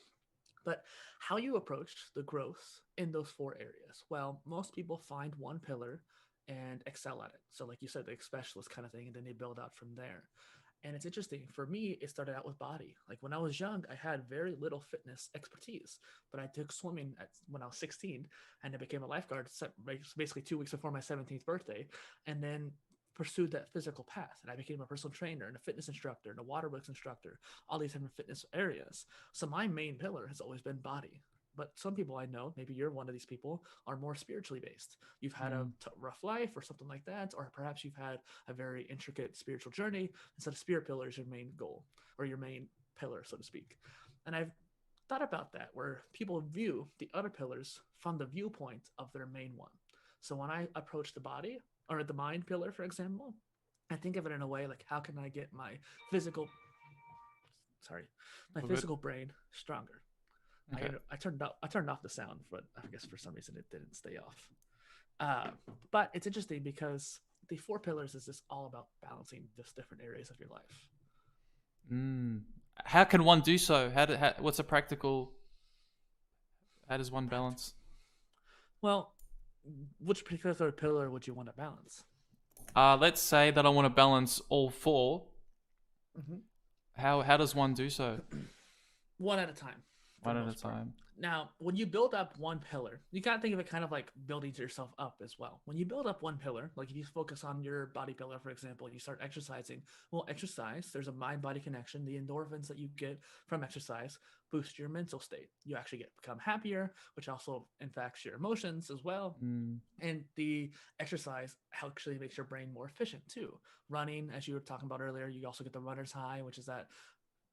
S1: But how you approach the growth in those 4 areas? Well, most people find one pillar and excel at it. So, like you said, the specialist kind of thing, and then they build out from there. And it's interesting. For me, it started out with body. Like when I was young, I had very little fitness expertise, but I took swimming when I was 16 and I became a lifeguard basically 2 weeks before my 17th birthday. And then pursued that physical path. And I became a personal trainer and a fitness instructor and a water works instructor, all these different fitness areas. So my main pillar has always been body. But some people I know, maybe you're one of these people, are more spiritually based. You've had a rough life or something like that, or perhaps you've had a very intricate spiritual journey. And so the spirit pillar is your main goal or your main pillar, so to speak. And I've thought about that, where people view the other pillars from the viewpoint of their main one. So when I approach the body or the mind pillar, for example, I think of it in a way like, how can I get my physical, sorry, my
S2: All good.
S1: physical brain stronger?
S2: Okay.
S1: I turned off the sound, but I guess for some reason it didn't stay off. But it's interesting because the four pillars is just all about balancing just different areas of your life.
S2: Mm. How can one do so? What's a practical? How does one balance?
S1: Well, which particular pillar would you want to balance?
S2: Let's say that I want to balance all four.
S1: Mm-hmm.
S2: How does one do so?
S1: One at a time.
S2: One at a time.
S1: Now, when you build up one pillar, you got to think of it kind of like building yourself up as well. When you build up one pillar, like if you focus on your body pillar, for example, you start exercising. Well, exercise, there's a mind-body connection. The endorphins that you get from exercise boost your mental state. You actually become happier, which also impacts your emotions as well.
S2: Mm.
S1: And the exercise actually makes your brain more efficient too. Running, as you were talking about earlier, you also get the runner's high, which is that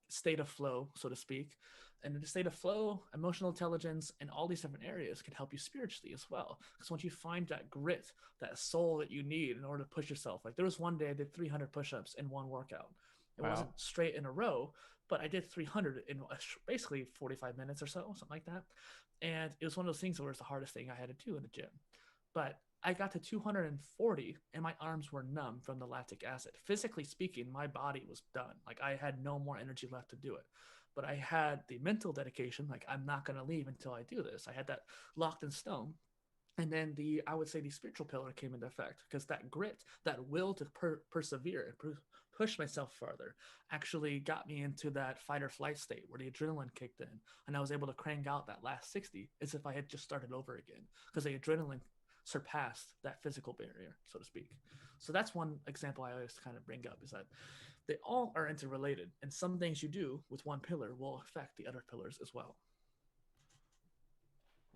S1: state of flow, so to speak. And in the state of flow, emotional intelligence, and all these different areas can help you spiritually as well. Because once you find that grit, that soul that you need in order to push yourself, like there was one day I did 300 push-ups in one workout. It wasn't straight in a row, but I did 300 in basically 45 minutes or so, something like that. And it was one of those things where it's the hardest thing I had to do in the gym. But I got to 240 and my arms were numb from the lactic acid. Physically speaking, my body was done. Like I had no more energy left to do it. But I had the mental dedication, like I'm not going to leave until I do this. I had that locked in stone. And then I would say the spiritual pillar came into effect because that grit, that will to persevere and push myself further actually got me into that fight or flight state where the adrenaline kicked in. And I was able to crank out that last 60 as if I had just started over again because the adrenaline surpassed that physical barrier, so to speak. So that's one example I always kind of bring up, is that they all are interrelated, and some things you do with one pillar will affect the other pillars as well.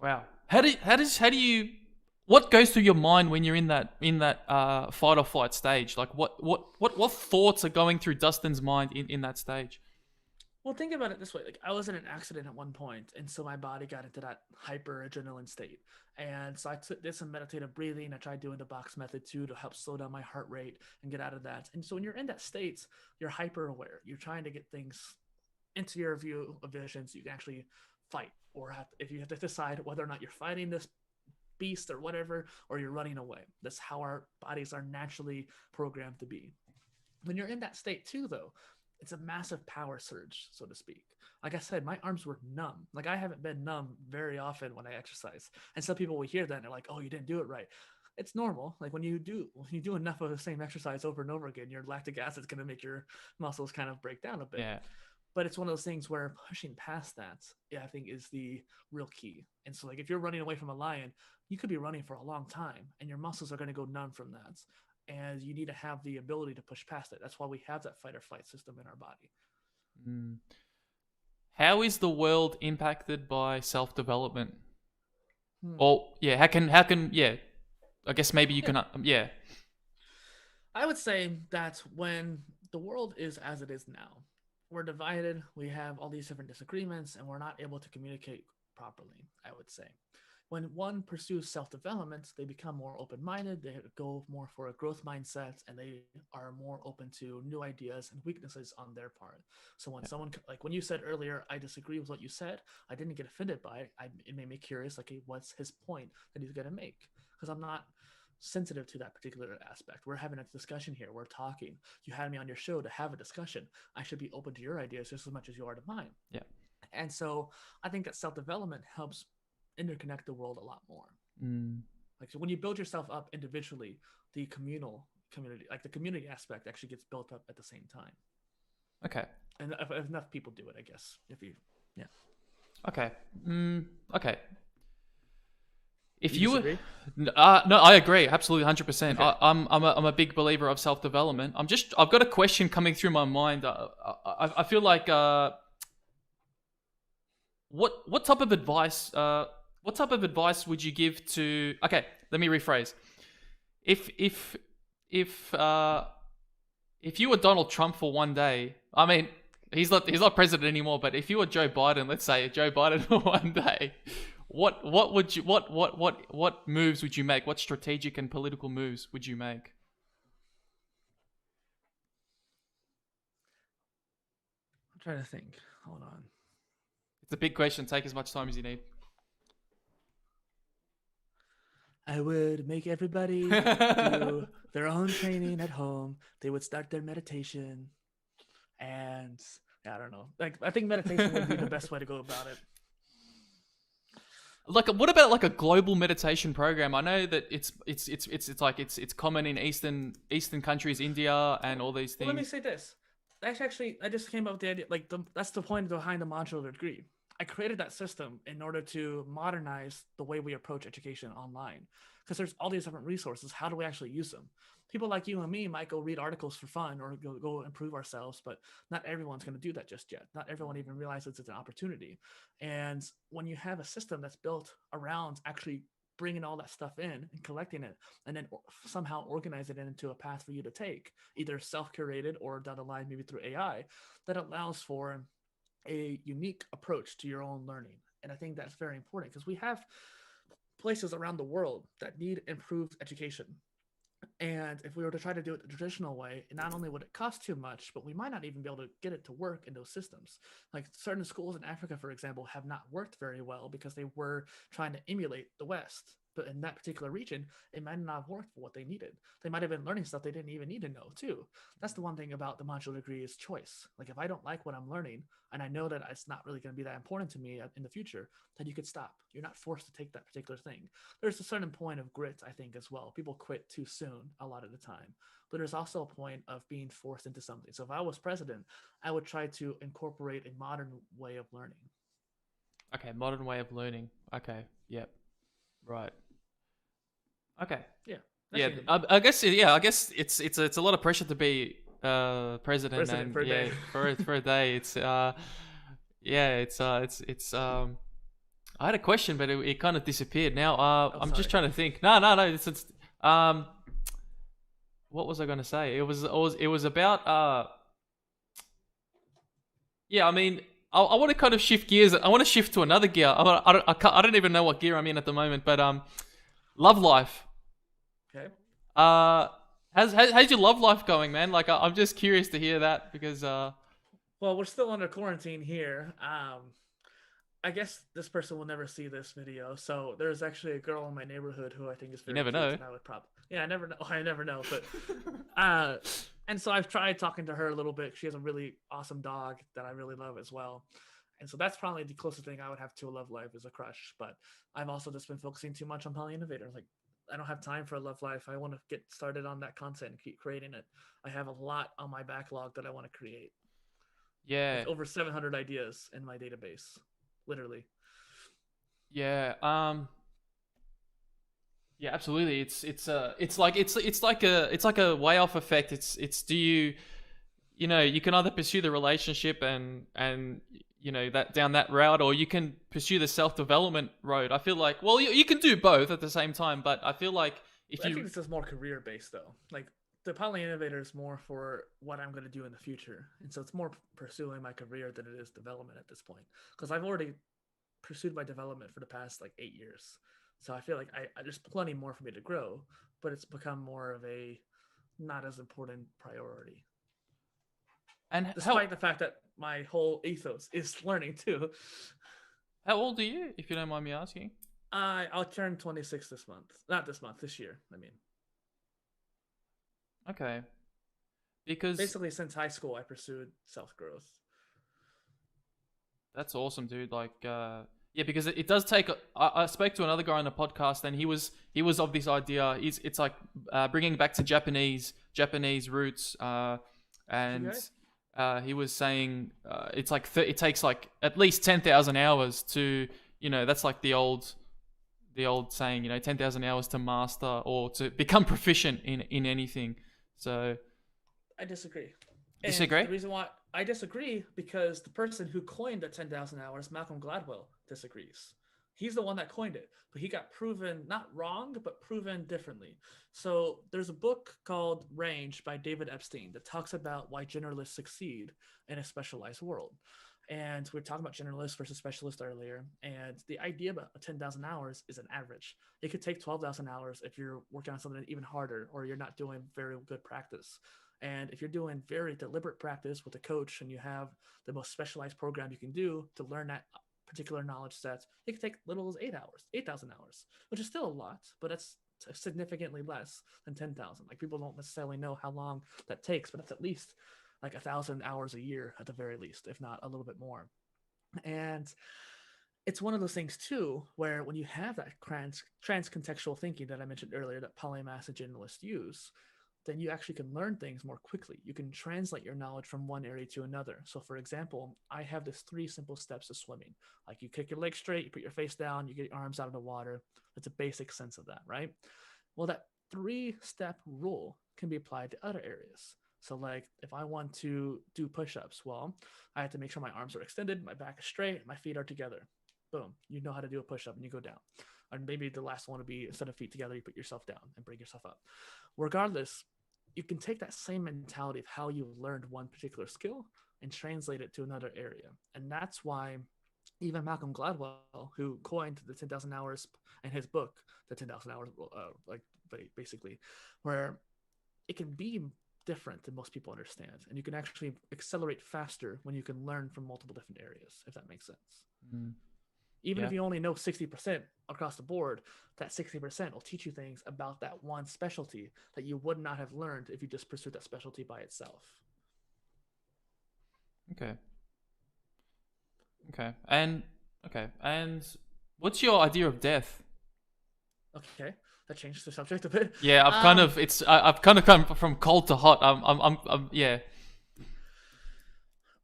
S2: Wow. How do you what goes through your mind when you're in that fight or flight stage? Like what thoughts are going through Dustin's mind in that stage?
S1: Well, think about it this way. Like I was in an accident at one point, and so my body got into that hyper adrenaline state. And so I did some meditative breathing. I tried doing the box method too to help slow down my heart rate and get out of that. And so when you're in that state, you're hyper aware. You're trying to get things into your view of vision so you can actually fight, or if you have to decide whether or not you're fighting this beast or whatever, or you're running away. That's how our bodies are naturally programmed to be. When you're in that state too, though, it's a massive power surge, so to speak. Like I said, my arms were numb. Like I haven't been numb very often when I exercise. And some people will hear that and they're like, oh, you didn't do it right. It's normal. Like when you do enough of the same exercise over and over again, your lactic acid is going to make your muscles kind of break down a bit.
S2: Yeah.
S1: But it's one of those things where pushing past that, yeah, I think is the real key. And so like if you're running away from a lion, you could be running for a long time and your muscles are going to go numb from that. And you need to have the ability to push past it. That's why we have that fight or flight system in our body.
S2: Mm. How is the world impacted by self-development? Or yeah, how can yeah? I guess maybe you can yeah.
S1: I would say that when the world is as it is now, we're divided. We have all these different disagreements, and we're not able to communicate properly. I would say. When one pursues self-development, they become more open-minded, they go more for a growth mindset, and they are more open to new ideas and weaknesses on their part. So when someone, like when you said earlier, I disagree with what you said, I didn't get offended by it. It made me curious, like, hey, what's his point that he's going to make? Because I'm not sensitive to that particular aspect. We're having a discussion here. We're talking. You had me on your show to have a discussion. I should be open to your ideas just as much as you are to mine.
S2: Yeah.
S1: And so I think that self-development helps interconnect the world a lot more. Like so when you build yourself up individually, the community, like the community aspect actually gets built up at the same time.
S2: Okay.
S1: And if enough people do it, I guess.
S2: Okay. Okay. If
S1: you
S2: you were,
S1: disagree?
S2: no, I agree, absolutely, 100%. Okay. I'm a big believer of self development. I've got a question coming through my mind. I feel like what type of advice would you give to? Okay, let me rephrase. If you were Donald Trump for one day, I mean, he's not president anymore, but if you were Joe Biden, let's say Joe Biden for one day, what would you what moves would you make? What strategic and political moves would you make?
S1: I'm trying to think. Hold on.
S2: It's a big question. Take as much time as you need.
S1: I would make everybody do their own training at home. They would start their meditation, and I don't know. Like, I think meditation would be the best way to go about it.
S2: Like, what about like a global meditation program? I know that it's common in Eastern countries, India, and all these things.
S1: Well, let me say this. Actually, I just came up with the idea. Like, that's the point behind the modular degree. I created that system in order to modernize the way we approach education online, because there's all these different resources. How do we actually use them? People like you and me might go read articles for fun or go improve ourselves, but not everyone's going to do that just yet. Not everyone even realizes it's an opportunity. And when you have a system that's built around actually bringing all that stuff in and collecting it, and then somehow organize it into a path for you to take, either self-curated or down the line maybe through AI, that allows for a unique approach to your own learning. And I think that's very important, because we have places around the world that need improved education. And if we were to try to do it the traditional way, not only would it cost too much, but we might not even be able to get it to work in those systems. Like, certain schools in Africa, for example, have not worked very well because they were trying to emulate the West. But in that particular region, it might not have worked for what they needed. They might have been learning stuff they didn't even need to know, too. That's the one thing about the modular degree is choice. Like, if I don't like what I'm learning, and I know that it's not really going to be that important to me in the future, then you could stop. You're not forced to take that particular thing. There's a certain point of grit, I think, as well. People quit too soon a lot of the time. But there's also a point of being forced into something. So if I was president, I would try to incorporate a modern way of learning.
S2: Okay, modern way of learning. Okay, yep, right. Okay.
S1: Yeah.
S2: Yeah, I guess it's a lot of pressure to be president and
S1: for a day.
S2: for a day. It's I had a question, but it kind of disappeared. Now I'm just trying to think. No. It's what was I going to say? It was about yeah. I mean, I want to kind of shift gears. I want to shift to another gear. I don't even know what gear I'm in at the moment, but love life.
S1: Okay.
S2: How's your love life going, man? Like, I'm just curious to hear that, because
S1: well, we're still under quarantine here. I guess this person will never see this video. So there's actually a girl in my neighborhood who I think is very
S2: you never
S1: cute,
S2: know.
S1: and I would probably, yeah, I never know. I never know, but and so I've tried talking to her a little bit. She has a really awesome dog that I really love as well. And so that's probably the closest thing I would have to a love life, is a crush. But I've also just been focusing too much on PolyInnovator. Like, I don't have time for a love life. I want to get started on that content and keep creating it. I have a lot on my backlog that I want to create.
S2: Yeah.
S1: Like over 700 ideas in my database, literally.
S2: Yeah. Yeah, absolutely. It's like a way off effect. It's do you you can either pursue the relationship and that down that route, or you can pursue the self-development road. I feel like, well, you can do both at the same time, but I feel like
S1: I think this is more career based though. Like, the PolyInnovator is more for what I'm going to do in the future, and so it's more pursuing my career than it is development at this point, because I've already pursued my development for the past like 8 years. So I feel like I there's plenty more for me to grow, but it's become more of a not as important priority.
S2: And
S1: despite the fact that my whole ethos is learning too.
S2: How old are you, if you don't mind me asking?
S1: I'll turn 26 this month. Not this month, this year, I mean.
S2: Okay. Because
S1: basically since high school I pursued self-growth.
S2: That's awesome, dude. Like, yeah, because it does take. I spoke to another guy on the podcast, and he was of this idea. It's like bringing back to Japanese roots, and he was saying it's like it takes like at least 10,000 hours to that's like the old saying 10,000 hours to master or to become proficient in anything. So
S1: I disagree.
S2: Disagree?
S1: And the reason why I disagree, because the person who coined the 10,000 hours, Malcolm Gladwell, disagrees. He's the one that coined it, but he got proven not wrong, but proven differently. So there's a book called Range by David Epstein that talks about why generalists succeed in a specialized world. And we were talking about generalists versus specialists earlier. And the idea about 10,000 hours is an average. It could take 12,000 hours if you're working on something even harder or you're not doing very good practice. And if you're doing very deliberate practice with a coach and you have the most specialized program you can do to learn that particular knowledge sets, it can take little as 8 hours, 8,000 hours, which is still a lot, but it's significantly less than 10,000. Like people don't necessarily know how long that takes, but it's at least like 1,000 hours a year at the very least, if not a little bit more. And it's one of those things too, where when you have that trans-contextual thinking that I mentioned earlier that polymath and generalists use, then you actually can learn things more quickly. You can translate your knowledge from one area to another. So for example, I have this 3 simple steps to swimming. Like you kick your legs straight, you put your face down, you get your arms out of the water. That's a basic sense of that, right? Well, that 3-step rule can be applied to other areas. So like if I want to do push-ups, well, I have to make sure my arms are extended, my back is straight, my feet are together. Boom, you know how to do a push-up and you go down. And maybe the last one would be instead of feet together, you put yourself down and bring yourself up. Regardless, you can take that same mentality of how you learned one particular skill and translate it to another area. And that's why even Malcolm Gladwell, who coined the 10,000 hours in his book, the 10,000 hours, basically, where it can be different than most people understand. And you can actually accelerate faster when you can learn from multiple different areas, if that makes sense.
S2: Mm.
S1: Even
S2: Yeah.
S1: if you only know 60% across the board, that 60% will teach you things about that one specialty that you would not have learned if you just pursued that specialty by itself.
S2: Okay. And what's your idea of death?
S1: Okay, that changes the subject a bit.
S2: Yeah, I've kind of come from cold to hot. Yeah.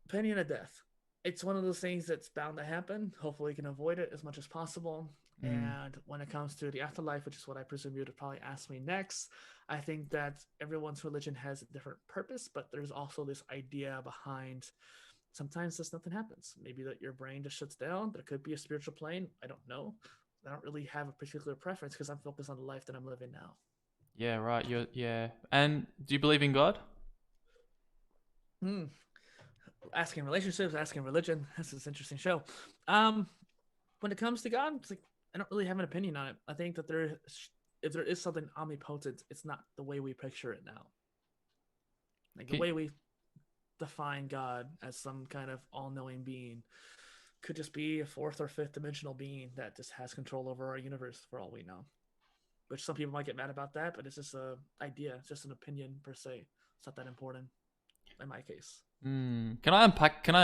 S1: Opinion of death. It's one of those things that's bound to happen. Hopefully, you can avoid it as much as possible.
S2: Mm.
S1: And when it comes to the afterlife, which is what I presume you would probably ask me next, I think that everyone's religion has a different purpose, but there's also this idea behind sometimes just nothing happens. Maybe that your brain just shuts down. There could be a spiritual plane. I don't know. I don't really have a particular preference because I'm focused on the life that I'm living now.
S2: Yeah, right. Yeah. And do you believe in God?
S1: Hmm. Asking relationships, asking religion. This is an interesting show. Um, when it comes to God, it's like I don't really have an opinion on it. I think that if there is something omnipotent, it's not the way we picture it now. Like the
S2: Can,
S1: way we define God as some kind of all-knowing being could just be a 4th or 5th dimensional being that just has control over our universe for all we know. Which some people might get mad about that, but it's just an idea. It's just an opinion per se. It's not that important in my case.
S2: Can I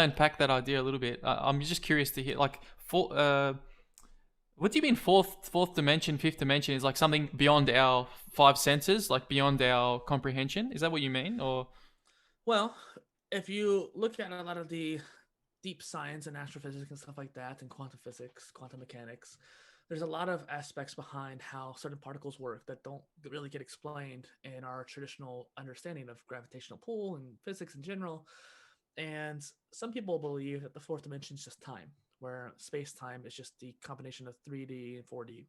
S2: unpack that idea a little bit? I'm just curious to hear. Like, what do you mean fourth dimension, fifth dimension is like something beyond our 5 senses, like beyond our comprehension? Is that what you mean, or?
S1: Well, if you look at a lot of the deep science and astrophysics and stuff like that, and quantum physics, quantum mechanics, there's a lot of aspects behind how certain particles work that don't really get explained in our traditional understanding of gravitational pull and physics in general. And some people believe that the 4th dimension is just time, where space time is just the combination of 3D and 4D.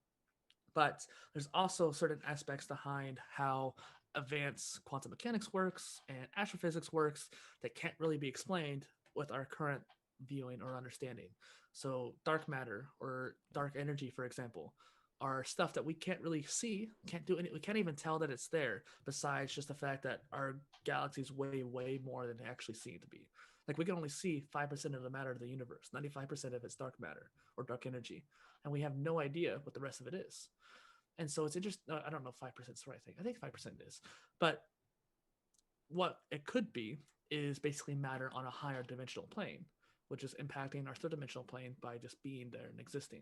S1: But there's also certain aspects behind how advanced quantum mechanics works and astrophysics works that can't really be explained with our current viewing or understanding. So dark matter or dark energy, for example, are stuff that we can't really see, can't do any, we can't even tell that it's there, besides just the fact that our galaxy is way more than they actually seem to be. Like we can only see 5% of the matter of the universe, 95% of it's dark matter or dark energy, and we have no idea what the rest of it is. And so it's interesting. I don't know if 5% is the right thing. I think 5% is. But what it could be is basically matter on a higher dimensional plane, which is impacting our 3rd dimensional plane by just being there and existing.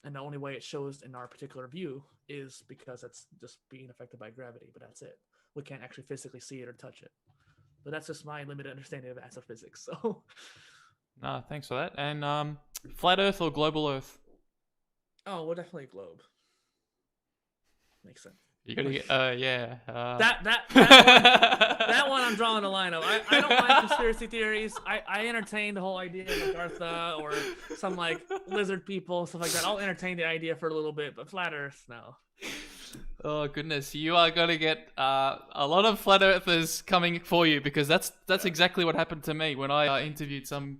S1: And the only way it shows in our particular view is because it's just being affected by gravity, but that's it. We can't actually physically see it or touch it. But that's just my limited understanding of astrophysics. So,
S2: No, thanks for that. And flat Earth or global Earth?
S1: oh, we're definitely a globe. Makes sense.
S2: You gotta get. Yeah.
S1: That one I'm drawing a line of. I don't like conspiracy theories. I entertain the whole idea of Agartha or some like lizard people, stuff like that. I'll entertain the idea for a little bit, but flat Earth, no.
S2: Oh goodness, you are gonna get a lot of flat earthers coming for you, because that's exactly what happened to me when I interviewed some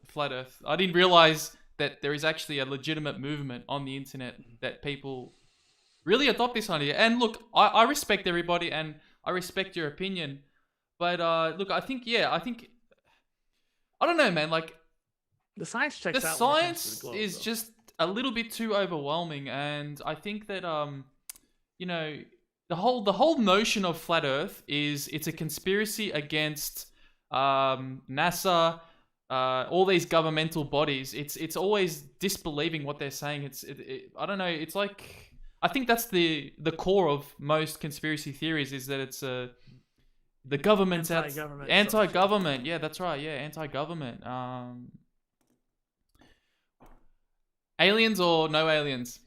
S2: flat earth. I didn't realize that there is actually a legitimate movement on the internet that people really adopt this idea. And look, I respect everybody and I respect your opinion, but look, I think I don't know, man. Like
S1: The science
S2: the
S1: checks out. When it comes to
S2: science
S1: the globe,
S2: is
S1: though.
S2: just a little bit too overwhelming, and I think that you know, the whole notion of flat Earth is it's a conspiracy against NASA, all these governmental bodies. It's always disbelieving what they're saying. I don't know. It's like, I think that's the core of most conspiracy theories, is that it's the government's
S1: Anti-government.
S2: anti-government. Yeah, that's right. Yeah, anti-government. Aliens or no aliens?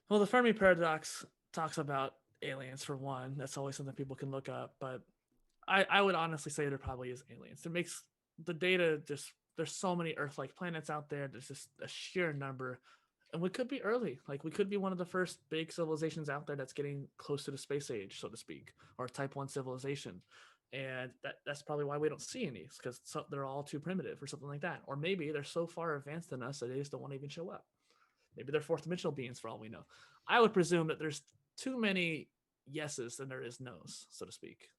S1: Well, the Fermi paradox talks about aliens for one. That's always something people can look up. But I would honestly say there probably is aliens. It makes the data just, there's so many Earth-like planets out there. There's just a sheer number. And we could be early. Like, we could be one of the first big civilizations out there that's getting close to the space age, so to speak, or type 1 civilization. And that's probably why we don't see any, because they're all too primitive or something like that. Or maybe they're so far advanced than us that they just don't want to even show up. Maybe they're fourth dimensional beings for all we know. I would presume that there's too many yeses than there is nos, so to speak,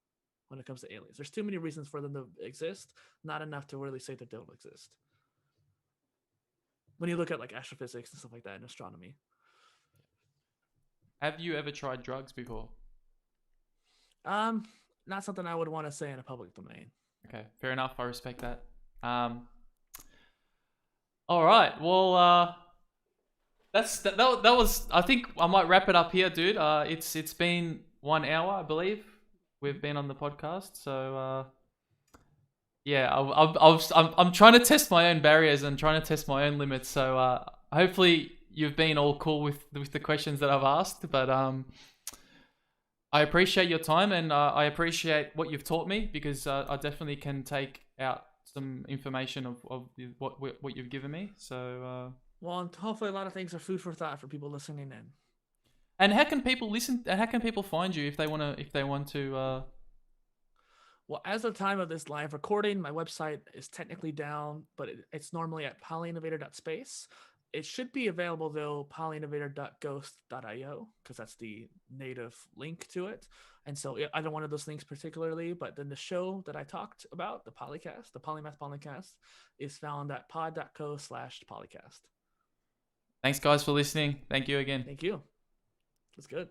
S1: when it comes to aliens. There's too many reasons for them to exist, not enough to really say they don't exist. When you look at like astrophysics and stuff like that and astronomy.
S2: Have you ever tried drugs before?
S1: Not something I would want to say in a public domain.
S2: Okay, fair enough. I respect that. All right. Well, that was. I think I might wrap it up here, dude. It's been 1 hour, I believe. We've been on the podcast, so yeah. I'm trying to test my own barriers and trying to test my own limits. So hopefully you've been all cool with the questions that I've asked. But I appreciate your time, and I appreciate what you've taught me, because I definitely can take out some information of what you've given me. So
S1: well, and hopefully a lot of things are food for thought for people listening in.
S2: And how can people listen? And how can people find you if they want to?
S1: Well, as of the time of this live recording, my website is technically down, but it's normally at polyinnovator.space. It should be available, though, polyinnovator.ghost.io, because that's the native link to it. And so either one of those links particularly, but then the show that I talked about, the Polycast, the Polymath Polycast, is found at pod.co/Polycast.
S2: Thanks, guys, for listening. Thank you again.
S1: Thank you. That's good.